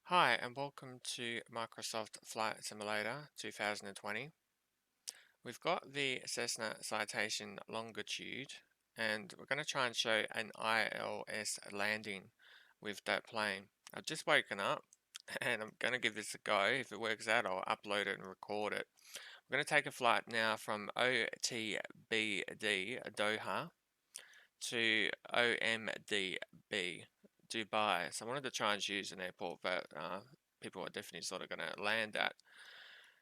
Hi, and welcome to Microsoft Flight Simulator 2020. We've got the Cessna Citation Longitude, and we're going to try and show an ILS landing with that plane. I've just woken up, and I'm going to give this a go. If it works out, I'll upload it and record it. We're going to take a flight now from OTBD, Doha, to OMDB, Dubai. So I wanted to try and choose an airport that people are definitely sort of going to land at.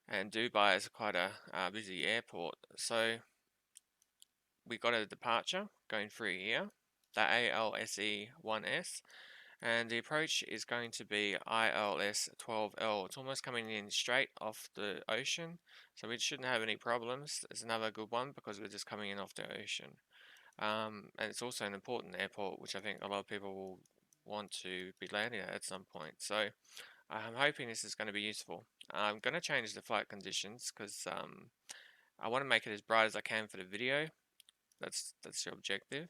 And Dubai is quite a busy airport. So we got a departure going through here, the ALSE 1S. And the approach is going to be ILS 12L. It's almost coming in straight off the ocean, so we shouldn't have any problems. It's another good one because we're just coming in off the ocean. And it's also an important airport, which I think a lot of people will want to be landing at some point. So I'm hoping this is going to be useful. I'm going to change the flight conditions because I want to make it as bright as I can for the video. That's the objective.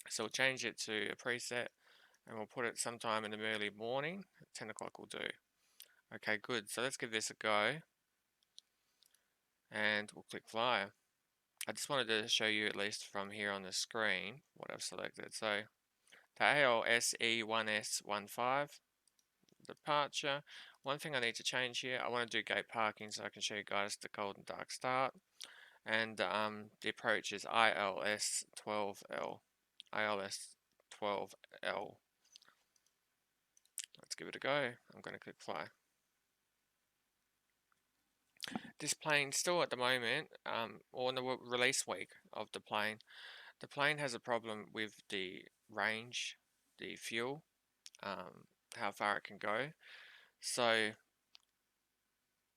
So we'll change it to a preset and we'll put it sometime in the early morning. 10 o'clock will do. Okay, good. So let's give this a go and we'll click fly. I just wanted to show you at least from here on the screen what I've selected. So the ALSE 1S15 departure. One thing I need to change here, I want to do gate parking so I can show you guys the cold and dark start. And the approach is ILS 12L. ILS 12L. Let's give it a go. I'm going to click fly. This plane still at the moment, or in the release week of the plane has a problem with the range, the fuel, how far it can go. So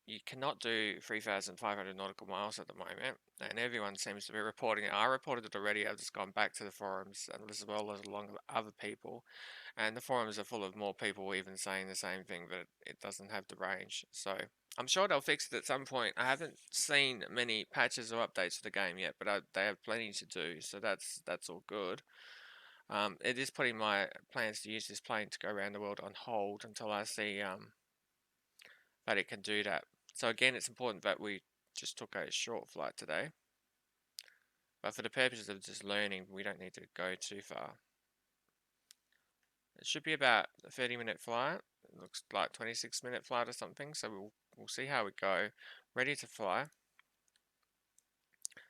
you cannot do 3,500 nautical miles at the moment, and everyone seems to be reporting it. I reported it already. I've just gone back to the forums, and as well as along with other people, and the forums are full of more people even saying the same thing, that it doesn't have the range. So I'm sure they'll fix it at some point. I haven't seen many patches or updates to the game yet, but they have plenty to do, so that's all good. It is putting my plans to use this plane to go around the world on hold until I see that it can do that. So again, it's important that we just took a short flight today. But for the purposes of just learning, we don't need to go too far. It should be about a 30-minute flight. It looks like 26-minute flight or something. So we'll see how we go. Ready to fly.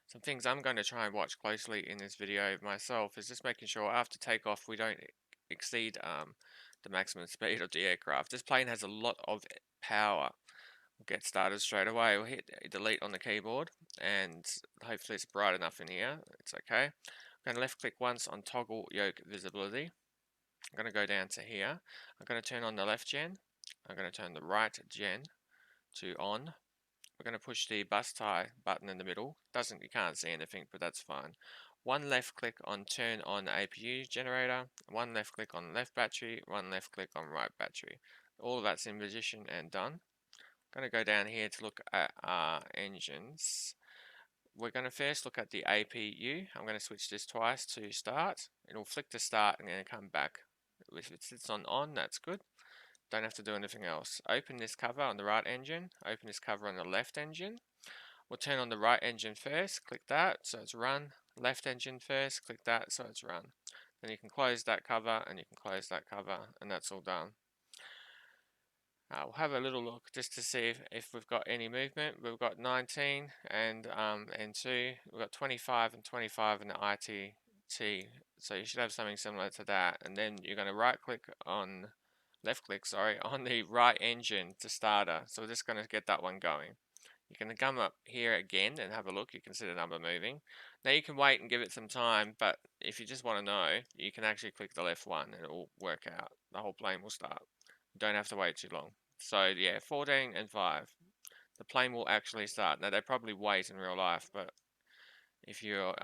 Some things I'm going to try and watch closely in this video myself is just making sure after takeoff we don't exceed the maximum speed of the aircraft. This plane has a lot of power. Get started straight away. We'll hit delete on the keyboard and hopefully it's bright enough in here. It's okay. I'm going to left click once on toggle yoke visibility. I'm going to go down to here. I'm going to turn on the left gen. I'm going to turn the right gen to on. We're going to push the bus tie button in the middle. You can't see anything, but that's fine. One left click on turn on APU generator. One left click on left battery. One left click on right battery. All of that's in position and done. Going to go down here to look at our engines. We're going to first look at the APU. I'm going to switch this twice to start. It'll flick to start and then come back. If it sits on, that's good. Don't have to do anything else. Open this cover on the right engine. Open this cover on the left engine. We'll turn on the right engine first. Click that, so it's run. Left engine first. Click that, so it's run. Then you can close that cover and you can close that cover, and that's all done. We'll have a little look just to see if we've got any movement. We've got 19 and 2. We've got 25 and 25 in the ITT. So you should have something similar to that. And then you're going to left click, on the right engine to starter. So we're just going to get that one going. You can come up here again and have a look. You can see the number moving. Now you can wait and give it some time, but if you just want to know, you can actually click the left one and it will work out. The whole plane will start. You don't have to wait too long. So yeah, 14 and 5. The plane will actually start. Now they probably wait in real life, but if you're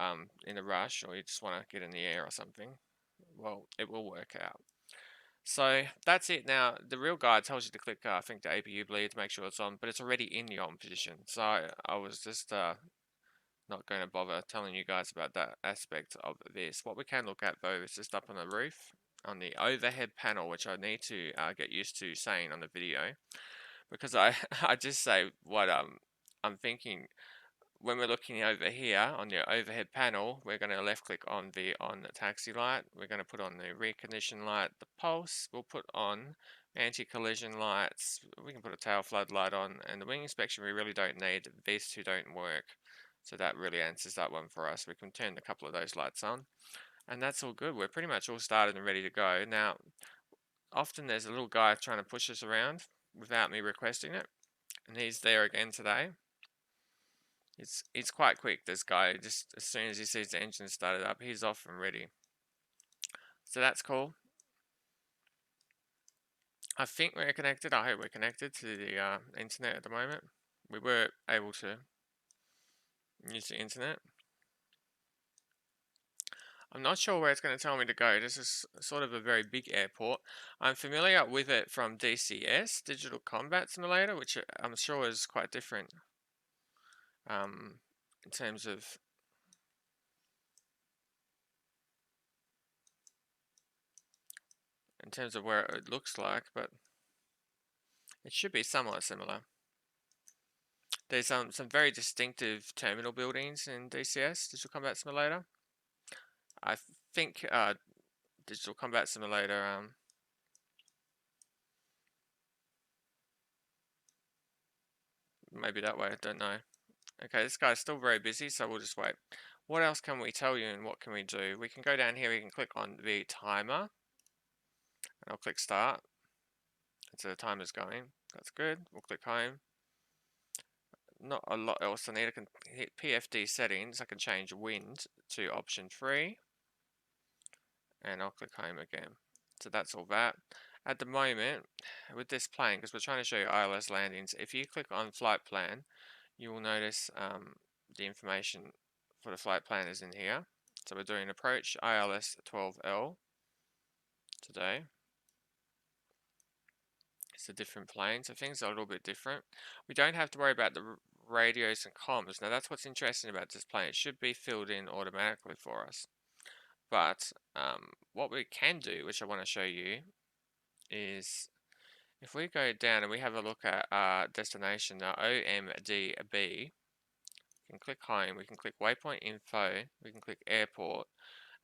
in a rush or you just want to get in the air or something, well, it will work out. So that's it. Now the real guide tells you to click, I think, the APU bleed to make sure it's on, but it's already in the on position. So I was just not going to bother telling you guys about that aspect of this. What we can look at though is just up on the roof. on the overhead panel, which I need to get used to saying on the video, because I I just say what I'm thinking. When we're looking over here on the overhead panel, we're going to left click on the taxi light. We're going to put on the rear condition light, the pulse. We'll put on anti-collision lights. We can put a tail floodlight on, and the wing inspection we really don't need. These two don't work, so that really answers that one for us. We can turn a couple of those lights on, and that's all good. We're pretty much all started and ready to go. Now, often there's a little guy trying to push us around without me requesting it, and he's there again today. It's quite quick, this guy. Just as soon as he sees the engine started up, he's off and ready. So that's cool. I think we're connected. I hope we're connected to the internet at the moment. We were able to use the internet. I'm not sure where it's going to tell me to go. This is sort of a very big airport. I'm familiar with it from DCS, Digital Combat Simulator, which I'm sure is quite different in terms of where it looks like, but it should be somewhat similar. There's some very distinctive terminal buildings in DCS, Digital Combat Simulator. I think Digital Combat Simulator maybe that way, I don't know. Okay, this guy's still very busy, so we'll just wait. What else can we tell you and what can we do? We can go down here, we can click on the timer, and I'll click start. So the timer's going. That's good. We'll click home. Not a lot else I need. I can hit PFD settings. I can change wind to option 3. And I'll click home again. So that's all that. At the moment, with this plane, because we're trying to show you ILS landings, if you click on flight plan, you will notice the information for the flight plan is in here. So we're doing approach ILS 12L today. It's a different plane, so things are a little bit different. We don't have to worry about the radios and comms. Now that's what's interesting about this plane. It should be filled in automatically for us. But what we can do, which I want to show you, is if we go down and we have a look at our destination, our OMDB, we can click home, we can click waypoint info, we can click airport,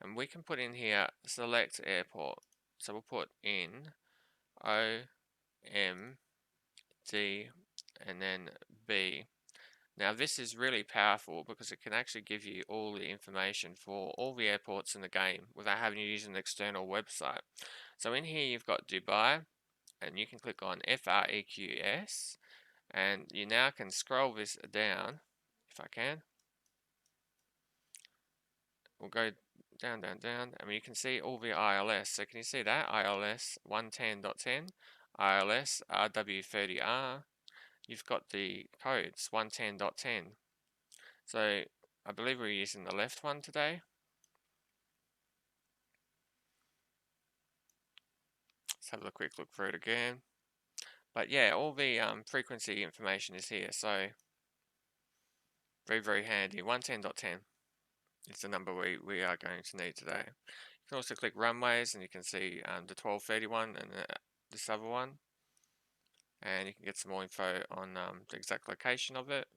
and we can put in here select airport. So we'll put in OMD and then B. Now this is really powerful because it can actually give you all the information for all the airports in the game without having to use an external website. So in here you've got Dubai, and you can click on FREQS, and you now can scroll this down, if I can. We'll go down, down, down, and you can see all the ILS. So can you see that? ILS 110.10, ILS RW30R. You've got the codes 110.10. So I believe we're using the left one today. Let's have a quick look through it again. But yeah, all the frequency information is here, so very, very handy. 110.10 is the number we are going to need today. You can also click runways, and you can see the 1231 and this other one. And you can get some more info on the exact location of it,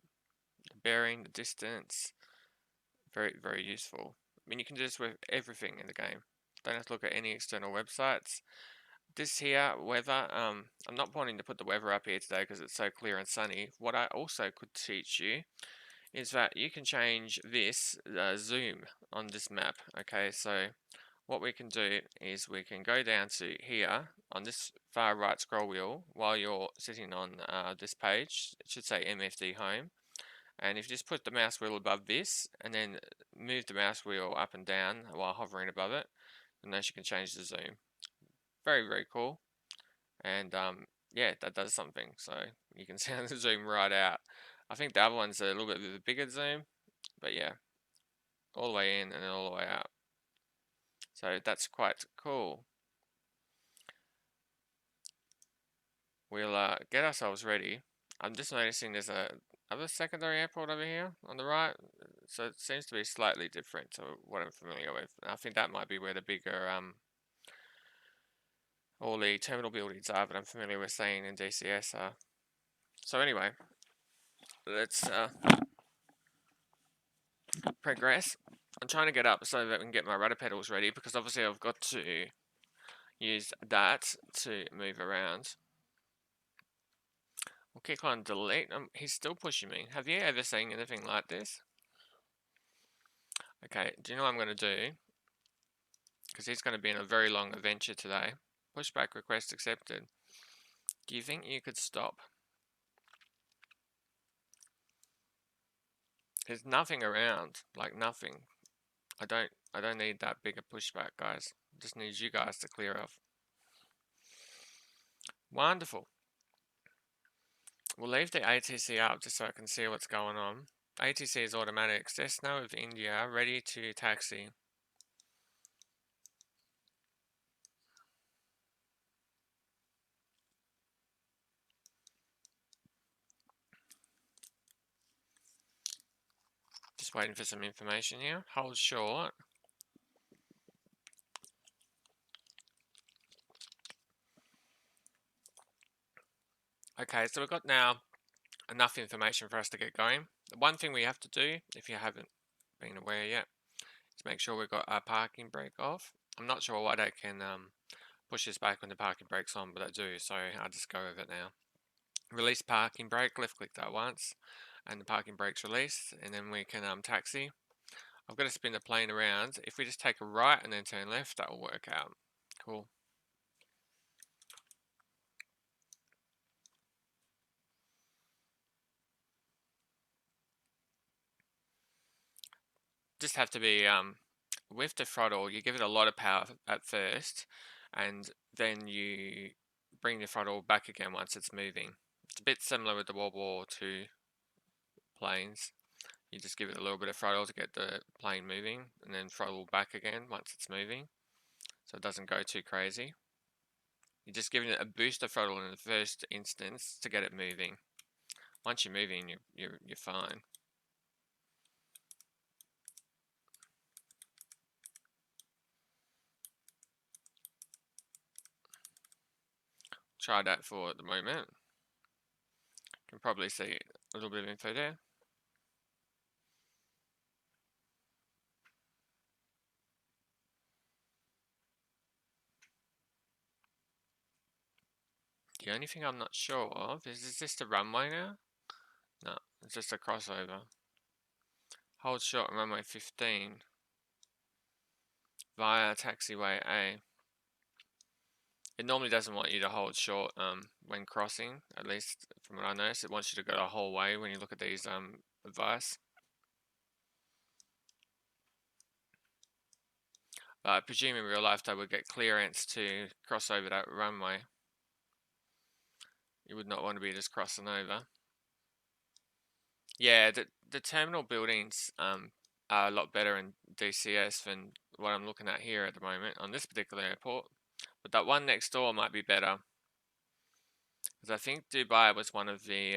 the bearing, the distance. Very, very useful. I mean, you can do this with everything in the game. Don't have to look at any external websites. This here, weather, I'm not wanting to put the weather up here today because it's so clear and sunny. What I also could teach you is that you can change this zoom on this map. Okay, so what we can do is we can go down to here on this far right scroll wheel while you're sitting on this page. It should say MFD home. And if you just put the mouse wheel above this and then move the mouse wheel up and down while hovering above it, then you can change the zoom. Very, very cool. And yeah, that does something. So you can see the zoom right out. I think the other one's a little bit of a bigger zoom, but yeah, all the way in and then all the way out. So that's quite cool. We'll get ourselves ready. I'm just noticing there's a other secondary airport over here on the right, so it seems to be slightly different to what I'm familiar with. I think that might be where the bigger all the terminal buildings are, but I'm familiar with seeing in DCS are. So anyway, let's progress. I'm trying to get up so that we can get my rudder pedals ready, because obviously I've got to use that to move around. We'll click on delete. He's still pushing me. Have you ever seen anything like this? Okay, do you know what I'm going to do? Because he's going to be in a very long adventure today. Pushback request accepted. Do you think you could stop? There's nothing around, like nothing. I don't need that big a pushback, guys. Just need you guys to clear off. Wonderful. We'll leave the ATC up just so I can see what's going on. ATC is automatic. Cessna of India, ready to taxi. Just waiting for some information here. Hold short. Okay, so we've got now enough information for us to get going. The one thing we have to do, if you haven't been aware yet, is make sure we've got our parking brake off. I'm not sure why they can push this back when the parking brake's on, but I do, so I'll just go with it now. Release parking brake, left click that once, and the parking brake's released, and then we can taxi. I've got to spin the plane around. If we just take a right and then turn left, that will work out. Cool. Just have to be with the throttle, you give it a lot of power at first, and then you bring the throttle back again once it's moving. It's a bit similar with the World War II planes. You just give it a little bit of throttle to get the plane moving, and then throttle back again once it's moving, so it doesn't go too crazy. You're just giving it a boost of throttle in the first instance to get it moving. Once you're moving, you're fine. Try that for the moment. You can probably see a little bit of info there. The only thing I'm not sure of is this the runway now? No, it's just a crossover. Hold short on runway 15 via taxiway A. It normally doesn't want you to hold short when crossing, at least from what I noticed. It wants you to go the whole way when you look at these advice. I presume in real life they would get clearance to cross over that runway. You would not want to be just crossing over. Yeah, the terminal buildings are a lot better in DCS than what I'm looking at here at the moment on this particular airport. But that one next door might be better. Because I think Dubai was one of the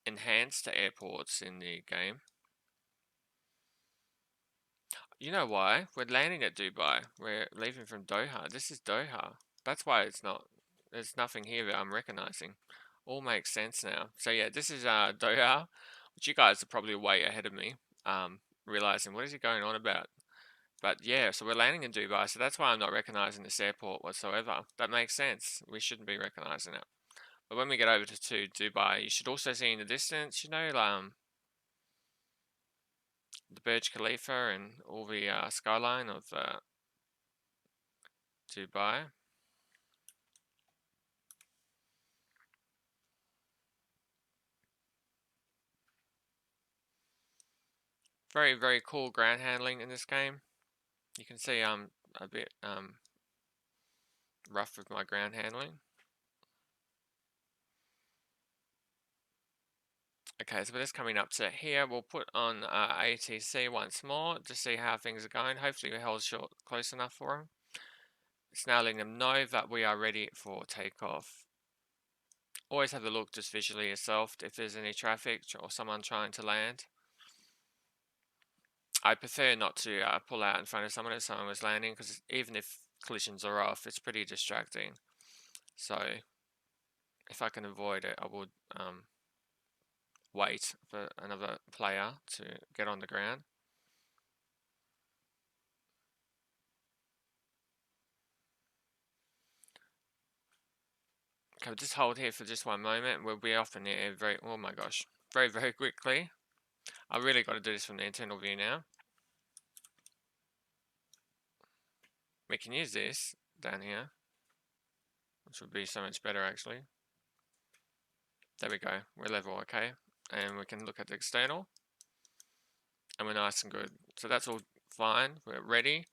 enhanced airports in the game. You know why? We're landing at Dubai. We're leaving from Doha. This is Doha. That's why it's not. There's nothing here that I'm recognizing. All makes sense now. So yeah, this is Doha, which you guys are probably way ahead of me. Realizing what is he going on about? But yeah, so we're landing in Dubai, so that's why I'm not recognizing this airport whatsoever. That makes sense. We shouldn't be recognizing it. But when we get over to Dubai, you should also see in the distance, you know, the Burj Khalifa and all the skyline of Dubai. Very, very cool ground handling in this game. You can see I'm a bit rough with my ground handling. Okay, so we're just coming up to here. We'll put on ATC once more to see how things are going. Hopefully we held short close enough for them. It's now letting them know that we are ready for takeoff. Always have a look just visually yourself if there's any traffic or someone trying to land. I prefer not to pull out in front of someone if someone was landing, because even if collisions are off. It's pretty distracting. So if I can avoid it, I would wait for another player to get on the ground. Okay, just hold here for just one moment. We'll be off in the air oh my gosh, very, very quickly. I really got to do this from the internal view now. We can use this down here, which would be so much better actually. There we go, we're level, okay? And we can look at the external, and we're nice and good. So that's all fine, we're ready.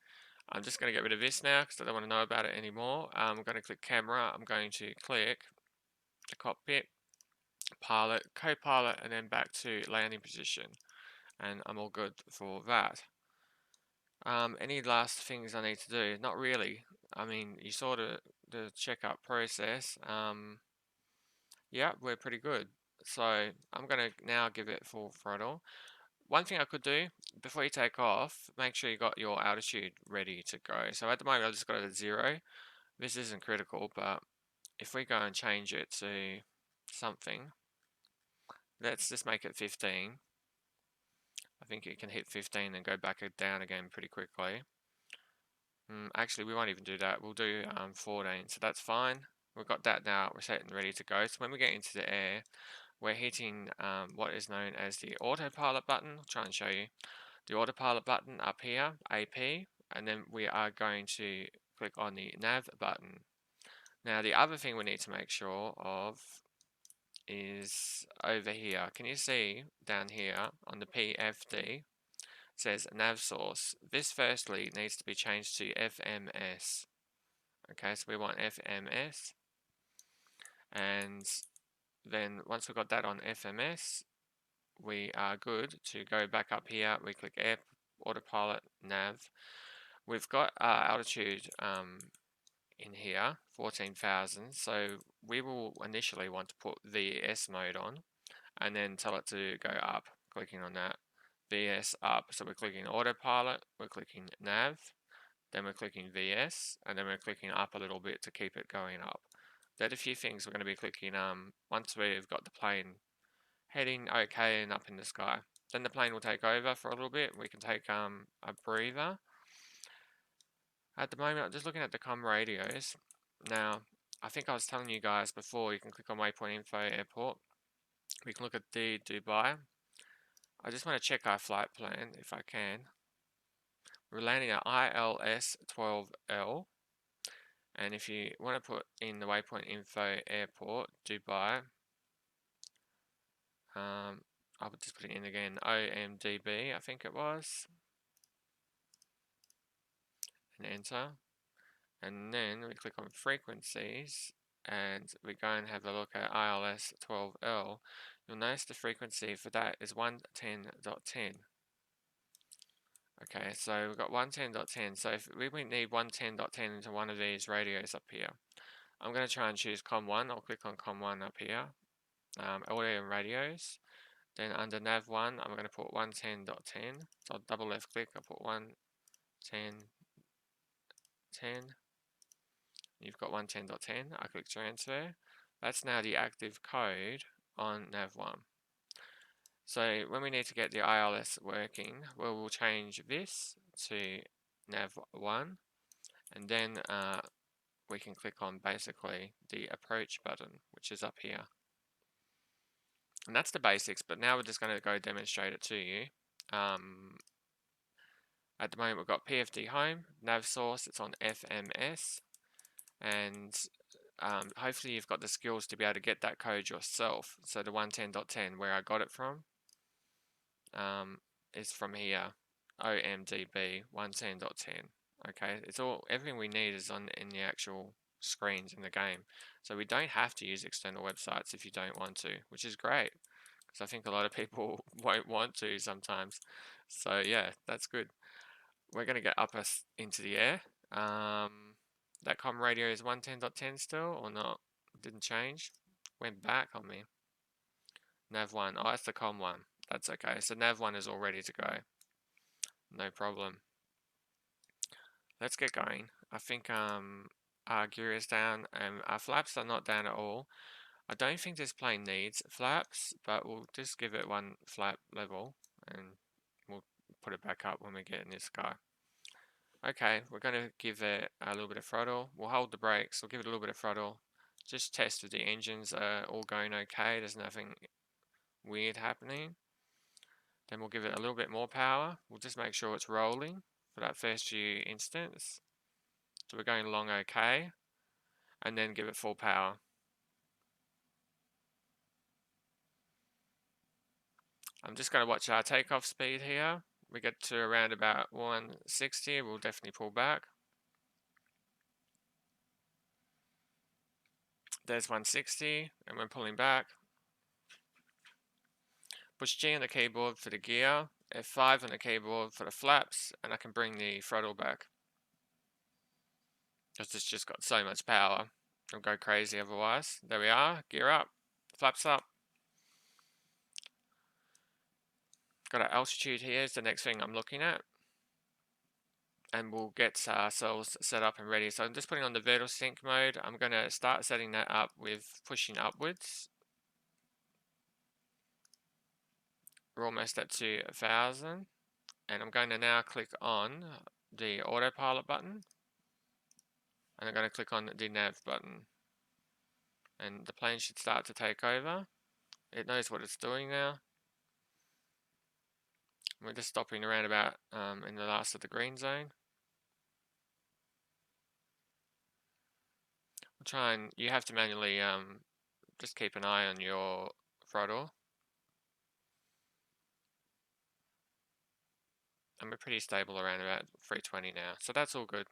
I'm just going to get rid of this now because I don't want to know about it anymore. I'm going to click camera, I'm going to click the cockpit, pilot, co-pilot, and then back to landing position. And I'm all good for that. Any last things I need to do? Not really. I mean, you saw the checkup process. Yeah, we're pretty good. So I'm going to now give it full throttle. One thing I could do, before you take off, make sure you got your altitude ready to go. So at the moment, I've just got it at 0. This isn't critical, but if we go and change it to something, let's just make it 15. I think it can hit 15 and go back down again pretty quickly. Actually, we won't even do that. We'll do 14, so that's fine. We've got that now. We're set and ready to go. So when we get into the air, we're hitting what is known as the autopilot button. I'll try and show you. The autopilot button up here, AP, and then we are going to click on the nav button. Now, the other thing we need to make sure of is over here. Can you see down here on the PFD? Says nav source. This firstly needs to be changed to FMS. Okay, so we want FMS, and then once we've got that on FMS, we are good to go back up here. We click air, autopilot, nav. We've got altitude in here, 14,000. So we will initially want to put VS mode on, and then tell it to go up. Clicking on that. VS up. So we're clicking autopilot, we're clicking nav, then we're clicking VS, and then we're clicking up a little bit to keep it going up. There's a few things we're going to be clicking once we've got the plane heading okay and up in the sky. Then the plane will take over for a little bit. We can take a breather. At the moment, I'm just looking at the comm radios. Now, I think I was telling you guys before, you can click on Waypoint Info Airport. We can look at the Dubai. I just want to check our flight plan if I can. We're landing at ILS 12L, and if you want to put in the Waypoint Info Airport, Dubai, I would just put it in again, OMDB, I think it was, and enter. And then we click on frequencies, and we go and have a look at ILS 12L. You'll notice the frequency for that is 110.10. Okay, so we've got 110.10. So if we need 110.10 into one of these radios up here, I'm going to try and choose COM1. I'll click on COM1 up here, audio and radios. Then under nav1, I'm going to put 110.10. So I'll double left click, I'll put 110.10. You've got 110.10. I click transfer. That's now the active code on nav1. So when we need to get the ILS working, we'll change this to nav1, and then we can click on basically the approach button, which is up here. And that's the basics, but now we're just going to go demonstrate it to you. At the moment we've got PFD home, nav source, it's on FMS, and hopefully you've got the skills to be able to get that code yourself. So the 110.10, where I got it from, is from here, OMDB 110.10. Okay, it's all, everything we need is in the actual screens in the game. So we don't have to use external websites if you don't want to, which is great, because I think a lot of people won't want to sometimes. So yeah, that's good. We're going to get up us into the air. That comm radio is 110.10 still, or not? Didn't change. Went back on me. Nav1. Oh, that's the comm one. That's okay. So Nav1 is all ready to go. No problem. Let's get going. I think our gear is down and our flaps are not down at all. I don't think this plane needs flaps, but we'll just give it one flap level and we'll put it back up when we get in the sky. Okay, we're going to give it a little bit of throttle. We'll hold the brakes, we'll give it a little bit of throttle. Just test if the engines are all going okay, there's nothing weird happening. Then we'll give it a little bit more power. We'll just make sure it's rolling for that first few instants. So we're going along okay. And then give it full power. I'm just going to watch our takeoff speed here. We get to around about 160, we'll definitely pull back. There's 160, and we're pulling back. Push G on the keyboard for the gear, F5 on the keyboard for the flaps, and I can bring the throttle back. Because it's just got so much power. It'll go crazy otherwise. There we are, gear up, flaps up. Got our altitude here is the next thing I'm looking at. And we'll get ourselves set up and ready. So I'm just putting on the vertical sync mode. I'm going to start setting that up with pushing upwards. We're almost at 2000. And I'm going to now click on the autopilot button. And I'm going to click on the nav button. And the plane should start to take over. It knows what it's doing now. We're just stopping around about in the last of the green zone. We'll try and, you have to manually just keep an eye on your throttle. And we're pretty stable around about 320 now, so that's all good.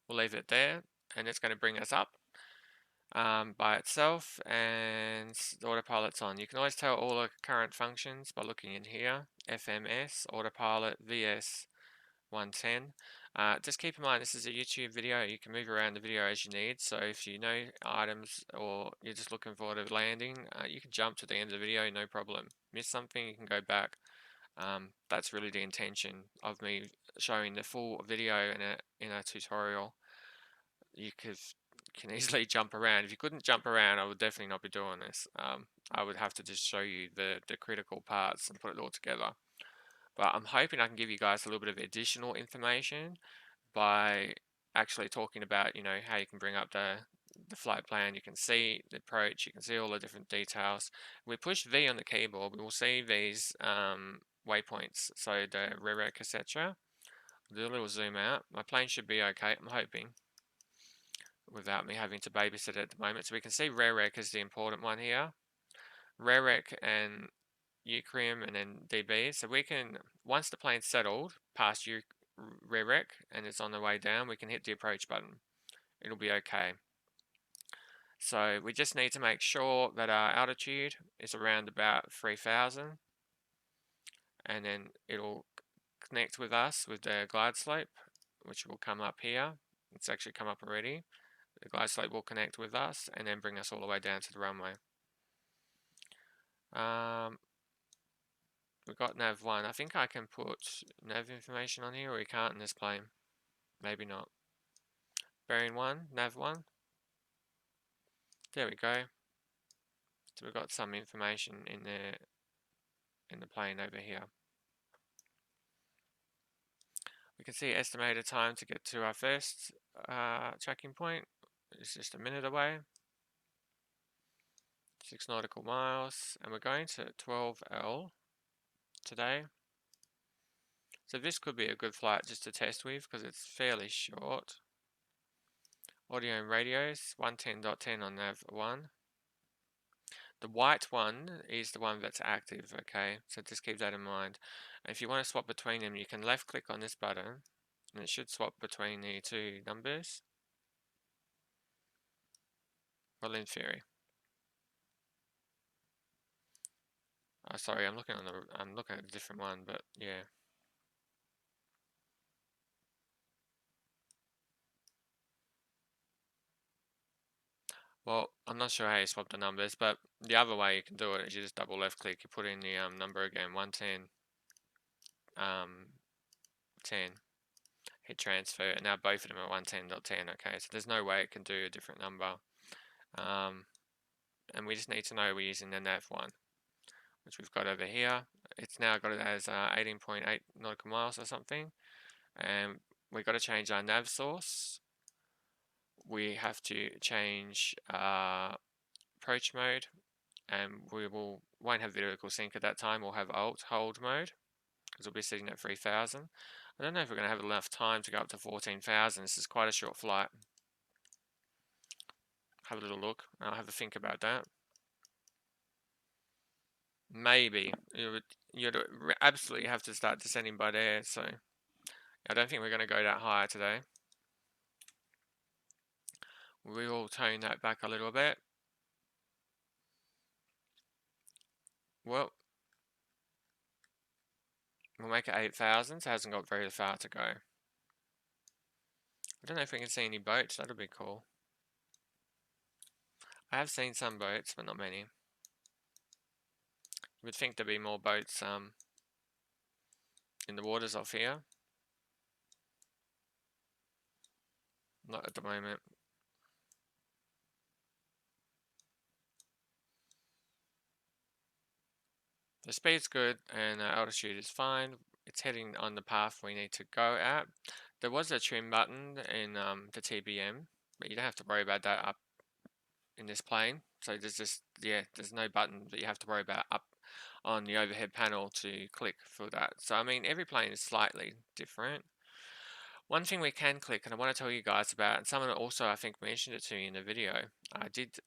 We'll leave it there, and it's going to bring us up by itself, and the autopilot's on. You can always tell all the current functions by looking in here. FMS, autopilot, VS 110. Just keep in mind this is a YouTube video. You can move around the video as you need, so if you know items or you're just looking for the landing, you can jump to the end of the video, no problem. Miss something, you can go back. That's really the intention of me showing the full video in a tutorial. You can easily jump around. If you couldn't jump around, I would definitely not be doing this. I would have to just show you the critical parts and put it all together. But I'm hoping I can give you guys a little bit of additional information by actually talking about, you know, how you can bring up the flight plan. You can see the approach, you can see all the different details. We push V on the keyboard, we will see these waypoints, so the rear-rec, etc. Do a little zoom out. My plane should be okay, I'm hoping, without me having to babysit it at the moment. So we can see rear-rec is the important one here. Rear-rec and UCRIM and then DB. So we can, once the plane's settled past rear-rec and it's on the way down, we can hit the approach button. It'll be okay. So we just need to make sure that our altitude is around about 3000, and then it'll connect with us with the glide slope, which will come up here. It's actually come up already. The glide slope will connect with us and then bring us all the way down to the runway. We've got nav 1. I think I can put nav information on here, or we can't in this plane. Maybe not. Bearing 1, nav 1. There we go. So we've got some information in there in the plane over here. We can see estimated time to get to our first tracking point. It's just a minute away. 6 nautical miles, and we're going to 12L today. So this could be a good flight just to test with because it's fairly short. Audio and radios, 110.10 on nav 1. The white one is the one that's active, okay? So just keep that in mind. And if you want to swap between them, you can left click on this button and it should swap between the two numbers. Well, in theory. Oh, sorry, I'm looking at a different one, but yeah. Well, I'm not sure how you swap the numbers, but the other way you can do it is you just double left click, you put in the number again, 110, 10. hit transfer, and now both of them are 110.10. Okay, so there's no way it can do a different number. And we just need to know we're using the nav1, which we've got over here. It's now got it as 18.8 nautical miles or something, and we've got to change our nav source. We have to change approach mode, and we won't have vertical sync at that time. We'll have alt hold mode because we'll be sitting at 3,000. I don't know if we're going to have enough time to go up to 14,000. This is quite a short flight. Have a little look. I'll have a think about that. Maybe you'd absolutely have to start descending by there. So I don't think we're going to go that high today. We will tone that back a little bit. Well, we'll make it 8,000. So it hasn't got very far to go. I don't know if we can see any boats. That'll be cool. I have seen some boats, but not many. You would think there'd be more boats in the waters off here. Not at the moment. The speed's good and altitude is fine. It's heading on the path we need to go at. There was a trim button in the TBM, but you don't have to worry about that up in this plane. So there's just, yeah, there's no button that you have to worry about up on the overhead panel to click for that. So I mean, every plane is slightly different. One thing we can click, and I want to tell you guys about, and someone also I think mentioned it to me in the video. I did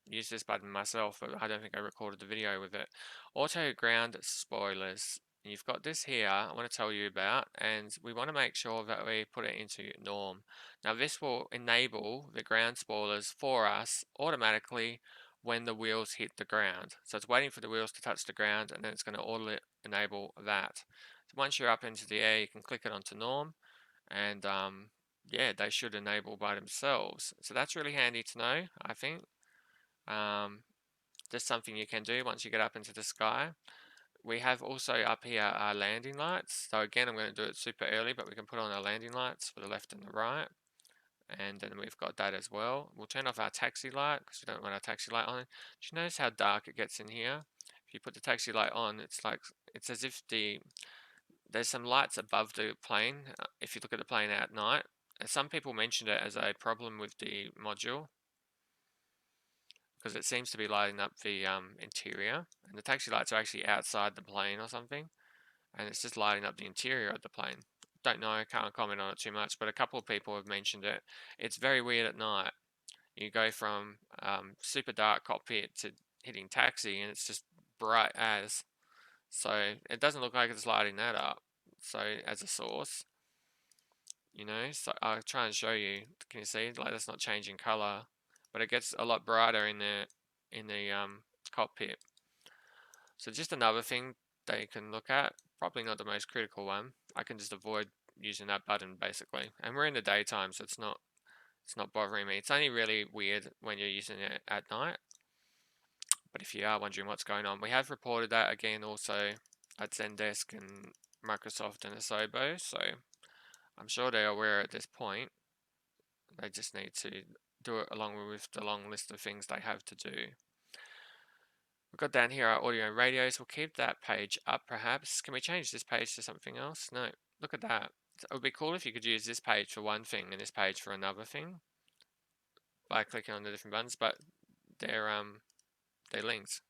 use this button myself, but I don't think I recorded the video with it. Auto ground spoilers. You've got this here I want to tell you about, and we want to make sure that we put it into norm. Now this will enable the ground spoilers for us automatically when the wheels hit the ground. So it's waiting for the wheels to touch the ground, and then it's going to auto enable that. So once you're up into the air, you can click it onto norm. And yeah, they should enable by themselves. So that's really handy to know, I think. Just something you can do once you get up into the sky. We have also up here our landing lights. So again, I'm going to do it super early, but we can put on our landing lights for the left and the right. And then we've got that as well. We'll turn off our taxi light because we don't want our taxi light on. Do you notice how dark it gets in here? If you put the taxi light on, it's as if there's some lights above the plane if you look at the plane at night. And some people mentioned it as a problem with the module because it seems to be lighting up the interior, and the taxi lights are actually outside the plane or something, and it's just lighting up the interior of the plane. Don't know, can't comment on it too much, but a couple of people have mentioned it. It's very weird at night. You go from super dark cockpit to hitting taxi, and it's just bright as. So it doesn't look like it's lighting that up. So as a source, you know, so I'll try and show you. Can you see? Like that's not changing color, but it gets a lot brighter in the cockpit. So just another thing they can look at. Probably not the most critical one. I can just avoid using that button basically. And we're in the daytime, so it's not bothering me. It's only really weird when you're using it at night. But if you are wondering what's going on, we have reported that again also at Zendesk and Microsoft and Asobo, so I'm sure they're aware at this point. They just need to do it along with the long list of things they have to do. We've got down here our audio and radios. We'll keep that page up perhaps. Can we change this page to something else? No. Look at that. It would be cool if you could use this page for one thing and this page for another thing by clicking on the different buttons, but they're linked.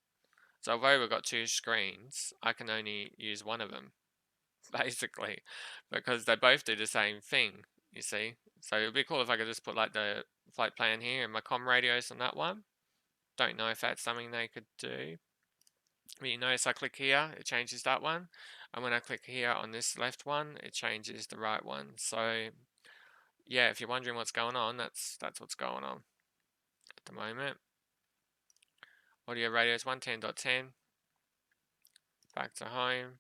So although we've got two screens, I can only use one of them, basically, because they both do the same thing, you see. So it would be cool if I could just put like the flight plan here and my comm radios on that one. Don't know if that's something they could do. But you notice I click here, it changes that one. And when I click here on this left one, it changes the right one. So yeah, if you're wondering what's going on, that's what's going on at the moment. Audio radios 110.10. Back to home.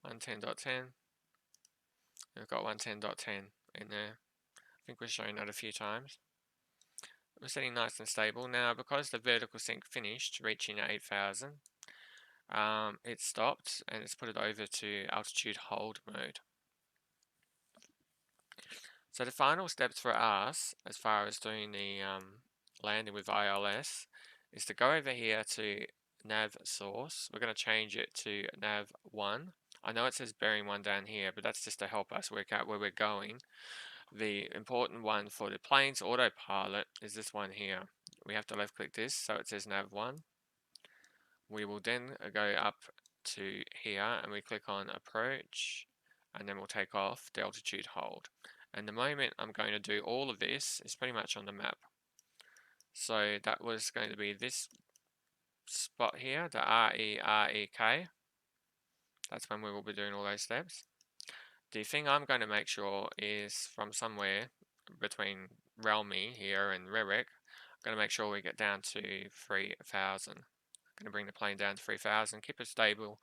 On 10.10. We've got 110.10 in there. I think we're showing that a few times. We're sitting nice and stable. Now, because the vertical sync finished, reaching 8,000, it stopped and it's put it over to altitude hold mode. So the final steps for us, as far as doing the landing with ILS, is to go over here to nav source. We're going to change it to nav 1. I know it says bearing 1 down here, but that's just to help us work out where we're going. The important one for the plane's autopilot is this one here. We have to left click this so it says nav 1. We will then go up to here and we click on approach, and then we'll take off the altitude hold. And the moment I'm going to do all of this is pretty much on the map. So that was going to be this spot here, the REK. That's when we will be doing all those steps. The thing I'm going to make sure is from somewhere between Realme here and Rerik, I'm going to make sure we get down to 3,000. I'm going to bring the plane down to 3,000, keep it stable.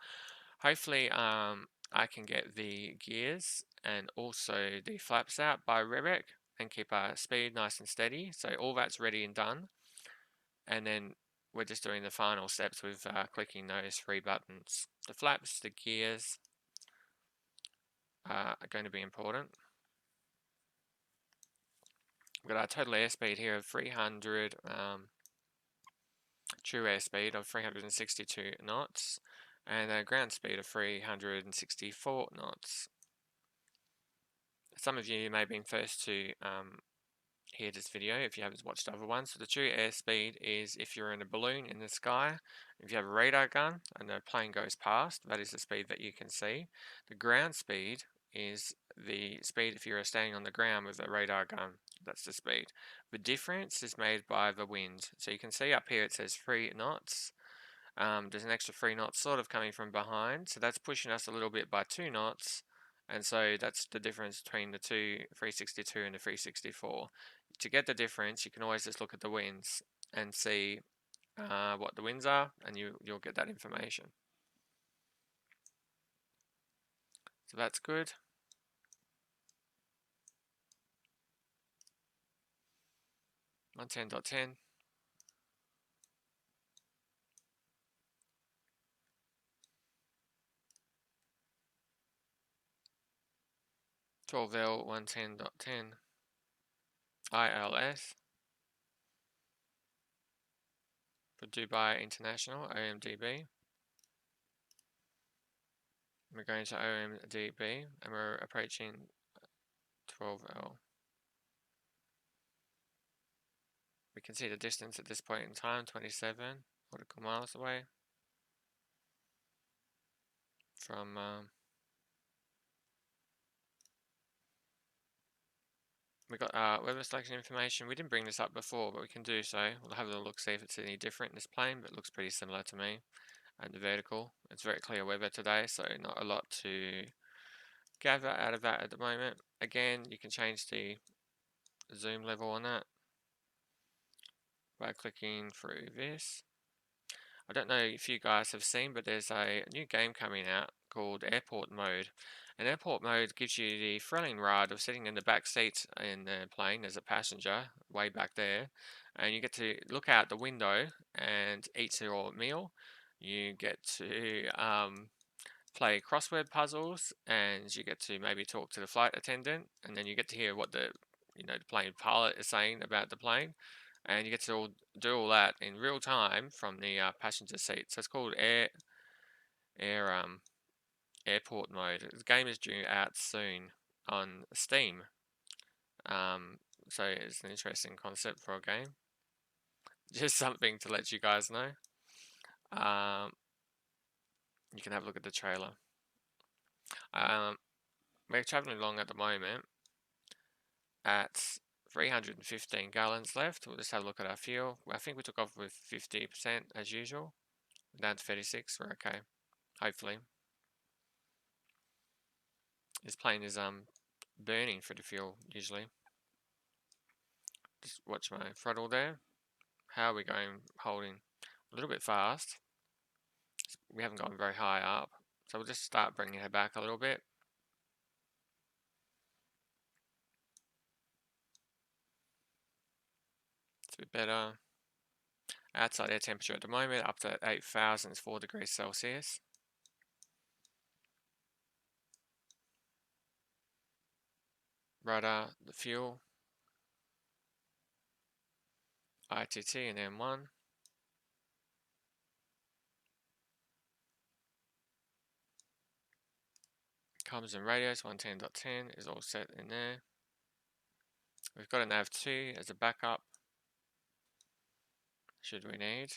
Hopefully I can get the gears and also the flaps out by Rerik and keep our speed nice and steady. So all that's ready and done. And then we're just doing the final steps with clicking those 3 buttons. The flaps, the gears are going to be important. We've got our total airspeed here of 300, true airspeed of 362 knots, and a ground speed of 364 knots. Some of you may have been first to hear this video if you haven't watched other ones. So the true airspeed is if you're in a balloon in the sky, if you have a radar gun and the plane goes past, that is the speed that you can see. The ground speed is the speed if you're standing on the ground with a radar gun. That's the speed. The difference is made by the wind. So you can see up here it says 3 knots. There's an extra 3 knots sort of coming from behind, so that's pushing us a little bit by 2 knots, and so that's the difference between the 362 and the 364. To get the difference, you can always just look at the winds and see what the winds are, and you'll get that information. So that's good. On 10.10. 12L 110.10. ILS for Dubai International, OMDB. We're going to OMDB and we're approaching 12L. We can see the distance at this point in time, 27 nautical miles away from we got weather selection information. We didn't bring this up before, but we can do so. We'll have a look, see if it's any different in this plane, but it looks pretty similar to me. And the vertical, it's very clear weather today, so not a lot to gather out of that at the moment. Again, you can change the zoom level on that by clicking through this. I don't know if you guys have seen, but there's a new game coming out called Airport Mode. And Airport Mode gives you the thrilling ride of sitting in the back seat in the plane as a passenger, way back there, and you get to look out the window and eat your meal. You get to play crossword puzzles, and you get to maybe talk to the flight attendant, and then you get to hear what the plane pilot is saying about the plane. And you get to do all that in real time from the passenger seat. So it's called Airport Mode. The game is due out soon on Steam. So it's an interesting concept for a game. Just something to let you guys know. You can have a look at the trailer. We're traveling along at the moment at 315 gallons left. We'll just have a look at our fuel. I think we took off with 50% as usual. Down to 36, we're okay. Hopefully. This plane is burning for the fuel usually. Just watch my throttle there. How are we going? Holding a little bit fast. We haven't gone very high up, so we'll just start bringing her back a little bit. a bit better. Outside air temperature at the moment up to 8,000 is 4 degrees Celsius. Rudder, the fuel, ITT and M1. Comms and radios 110.10 is all set in there. We've got a nav2 as a backup, should we need.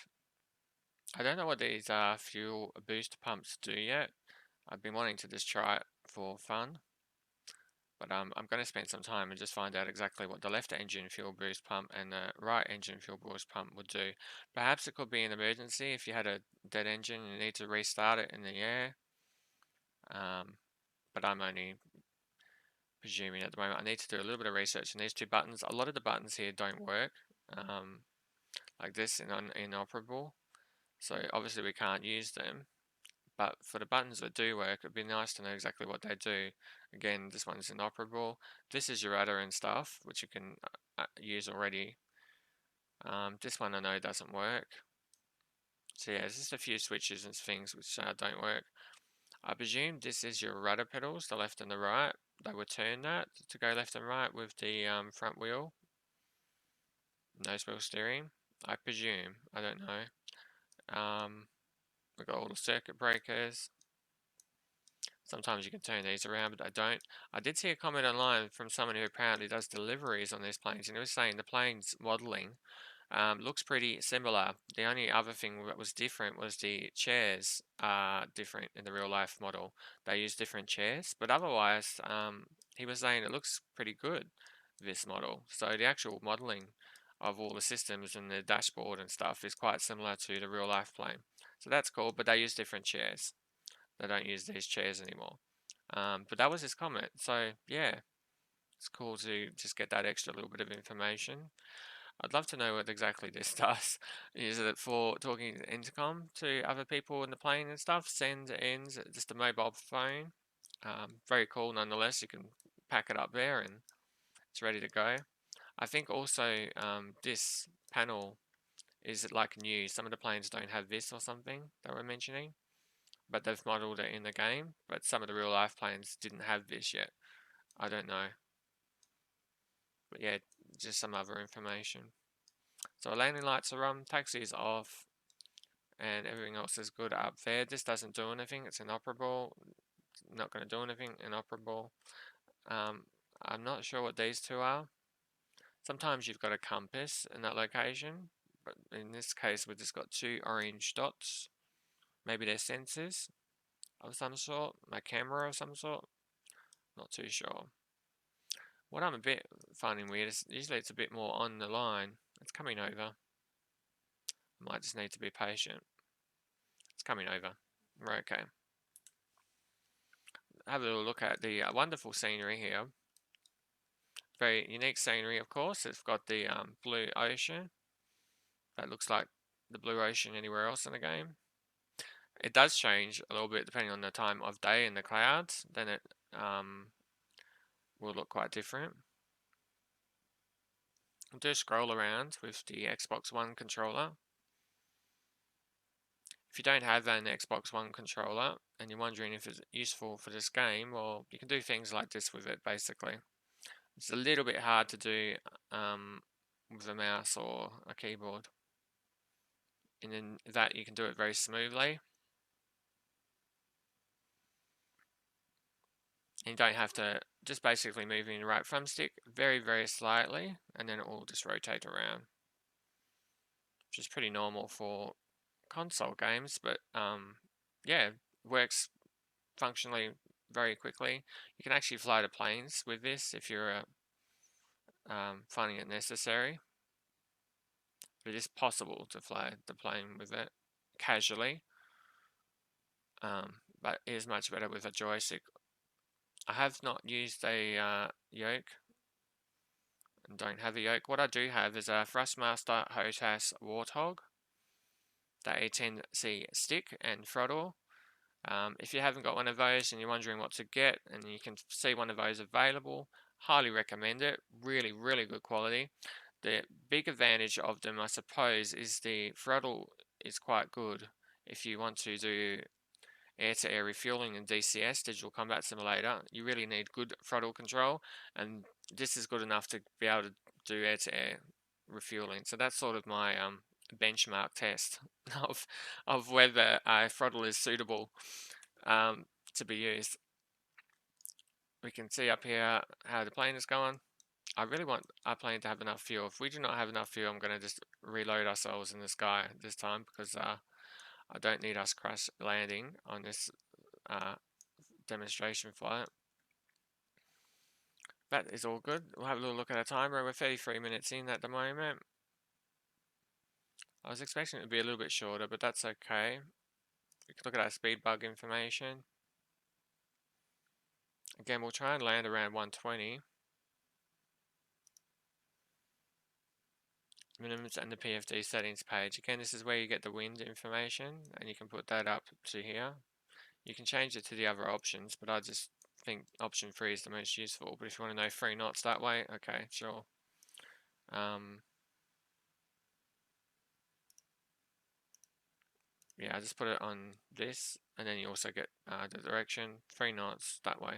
I don't know what these fuel boost pumps do yet. I've been wanting to just try it for fun. But I'm going to spend some time and just find out exactly what the left engine fuel boost pump and the right engine fuel boost pump would do. Perhaps it could be an emergency if you had a dead engine and you need to restart it in the air. But I'm only presuming at the moment. I need to do a little bit of research on these two buttons. A lot of the buttons here don't work, like this in inoperable. So obviously we can't use them. But for the buttons that do work, it'd be nice to know exactly what they do. Again, this one's inoperable. This is your rudder and stuff, which you can use already. This one I know doesn't work. So yeah, there's just a few switches and things which don't work. I presume this is your rudder pedals, the left and the right. They would turn that to go left and right with the front wheel. Nose wheel steering, I presume. I don't know. We've got all the circuit breakers. Sometimes you can turn these around, but I don't. I did see a comment online from someone who apparently does deliveries on these planes, and he was saying the plane's modeling looks pretty similar. The only other thing that was different was the chairs are different in the real life model. They use different chairs, but otherwise, he was saying it looks pretty good, this model. So the actual modeling of all the systems and the dashboard and stuff is quite similar to the real life plane. So that's cool, but they use different chairs. They don't use these chairs anymore. But that was his comment. So yeah, it's cool to just get that extra little bit of information. I'd love to know what exactly this does. Is it for talking intercom to other people in the plane and stuff? Send, ends, just a mobile phone. Very cool nonetheless. You can pack it up there and it's ready to go. I think also this panel is like new. Some of the planes don't have this or something they were mentioning, but they've modeled it in the game. But some of the real life planes didn't have this yet. I don't know. But yeah, just some other information. So landing lights are on, taxi is off, and everything else is good up there. This doesn't do anything. It's inoperable. Not going to do anything. Inoperable. I'm not sure what these two are. Sometimes you've got a compass in that location, but in this case we've just got two orange dots. Maybe they're sensors of some sort, a camera of some sort. Not too sure. What I'm a bit finding weird is usually it's a bit more on the line. It's coming over. Might just need to be patient. It's coming over. We're okay. Have a little look at the wonderful scenery here. Very unique scenery, of course. It's got the blue ocean. That looks like the blue ocean anywhere else in the game. It does change a little bit depending on the time of day and the clouds. Then it will look quite different. We'll do a scroll around with the Xbox One controller. If you don't have an Xbox One controller and you're wondering if it's useful for this game, well, you can do things like this with it, basically. It's a little bit hard to do with a mouse or a keyboard. And in that, you can do it very smoothly. And you don't have to just basically move in the right thumbstick very, very slightly, and then it will just rotate around. Which is pretty normal for console games, but yeah, works functionally very quickly. You can actually fly the planes with this if you're finding it necessary. But it is possible to fly the plane with it casually, but it is much better with a joystick. I have not used a yoke and don't have a yoke. What I do have is a Thrustmaster HOTAS Warthog, the A10C stick and throttle. If you haven't got one of those and you're wondering what to get and you can see one of those available, highly recommend it. Really, really good quality. The big advantage of them, I suppose, is the throttle is quite good if you want to do air-to-air refueling in DCS, Digital Combat Simulator. You really need good throttle control, and this is good enough to be able to do air-to-air refueling. So that's sort of my benchmark test of whether a throttle is suitable to be used. We can see up here how the plane is going. I really want our plane to have enough fuel. If we do not have enough fuel, I'm going to just reload ourselves in the sky this time, because I don't need us crash landing on this demonstration flight. That is all good. We'll have a little look at our timer. We're 33 minutes in at the moment. I was expecting it to be a little bit shorter, but that's okay. We can look at our speed bug information. Again, we'll try and land around 120. Minimums and the PFD settings page. Again, this is where you get the wind information, and you can put that up to here. You can change it to the other options, but I just think option 3 is the most useful. But if you want to know 3 knots that way, okay, sure. Yeah, I just put it on this, and then you also get the direction, 3 knots that way.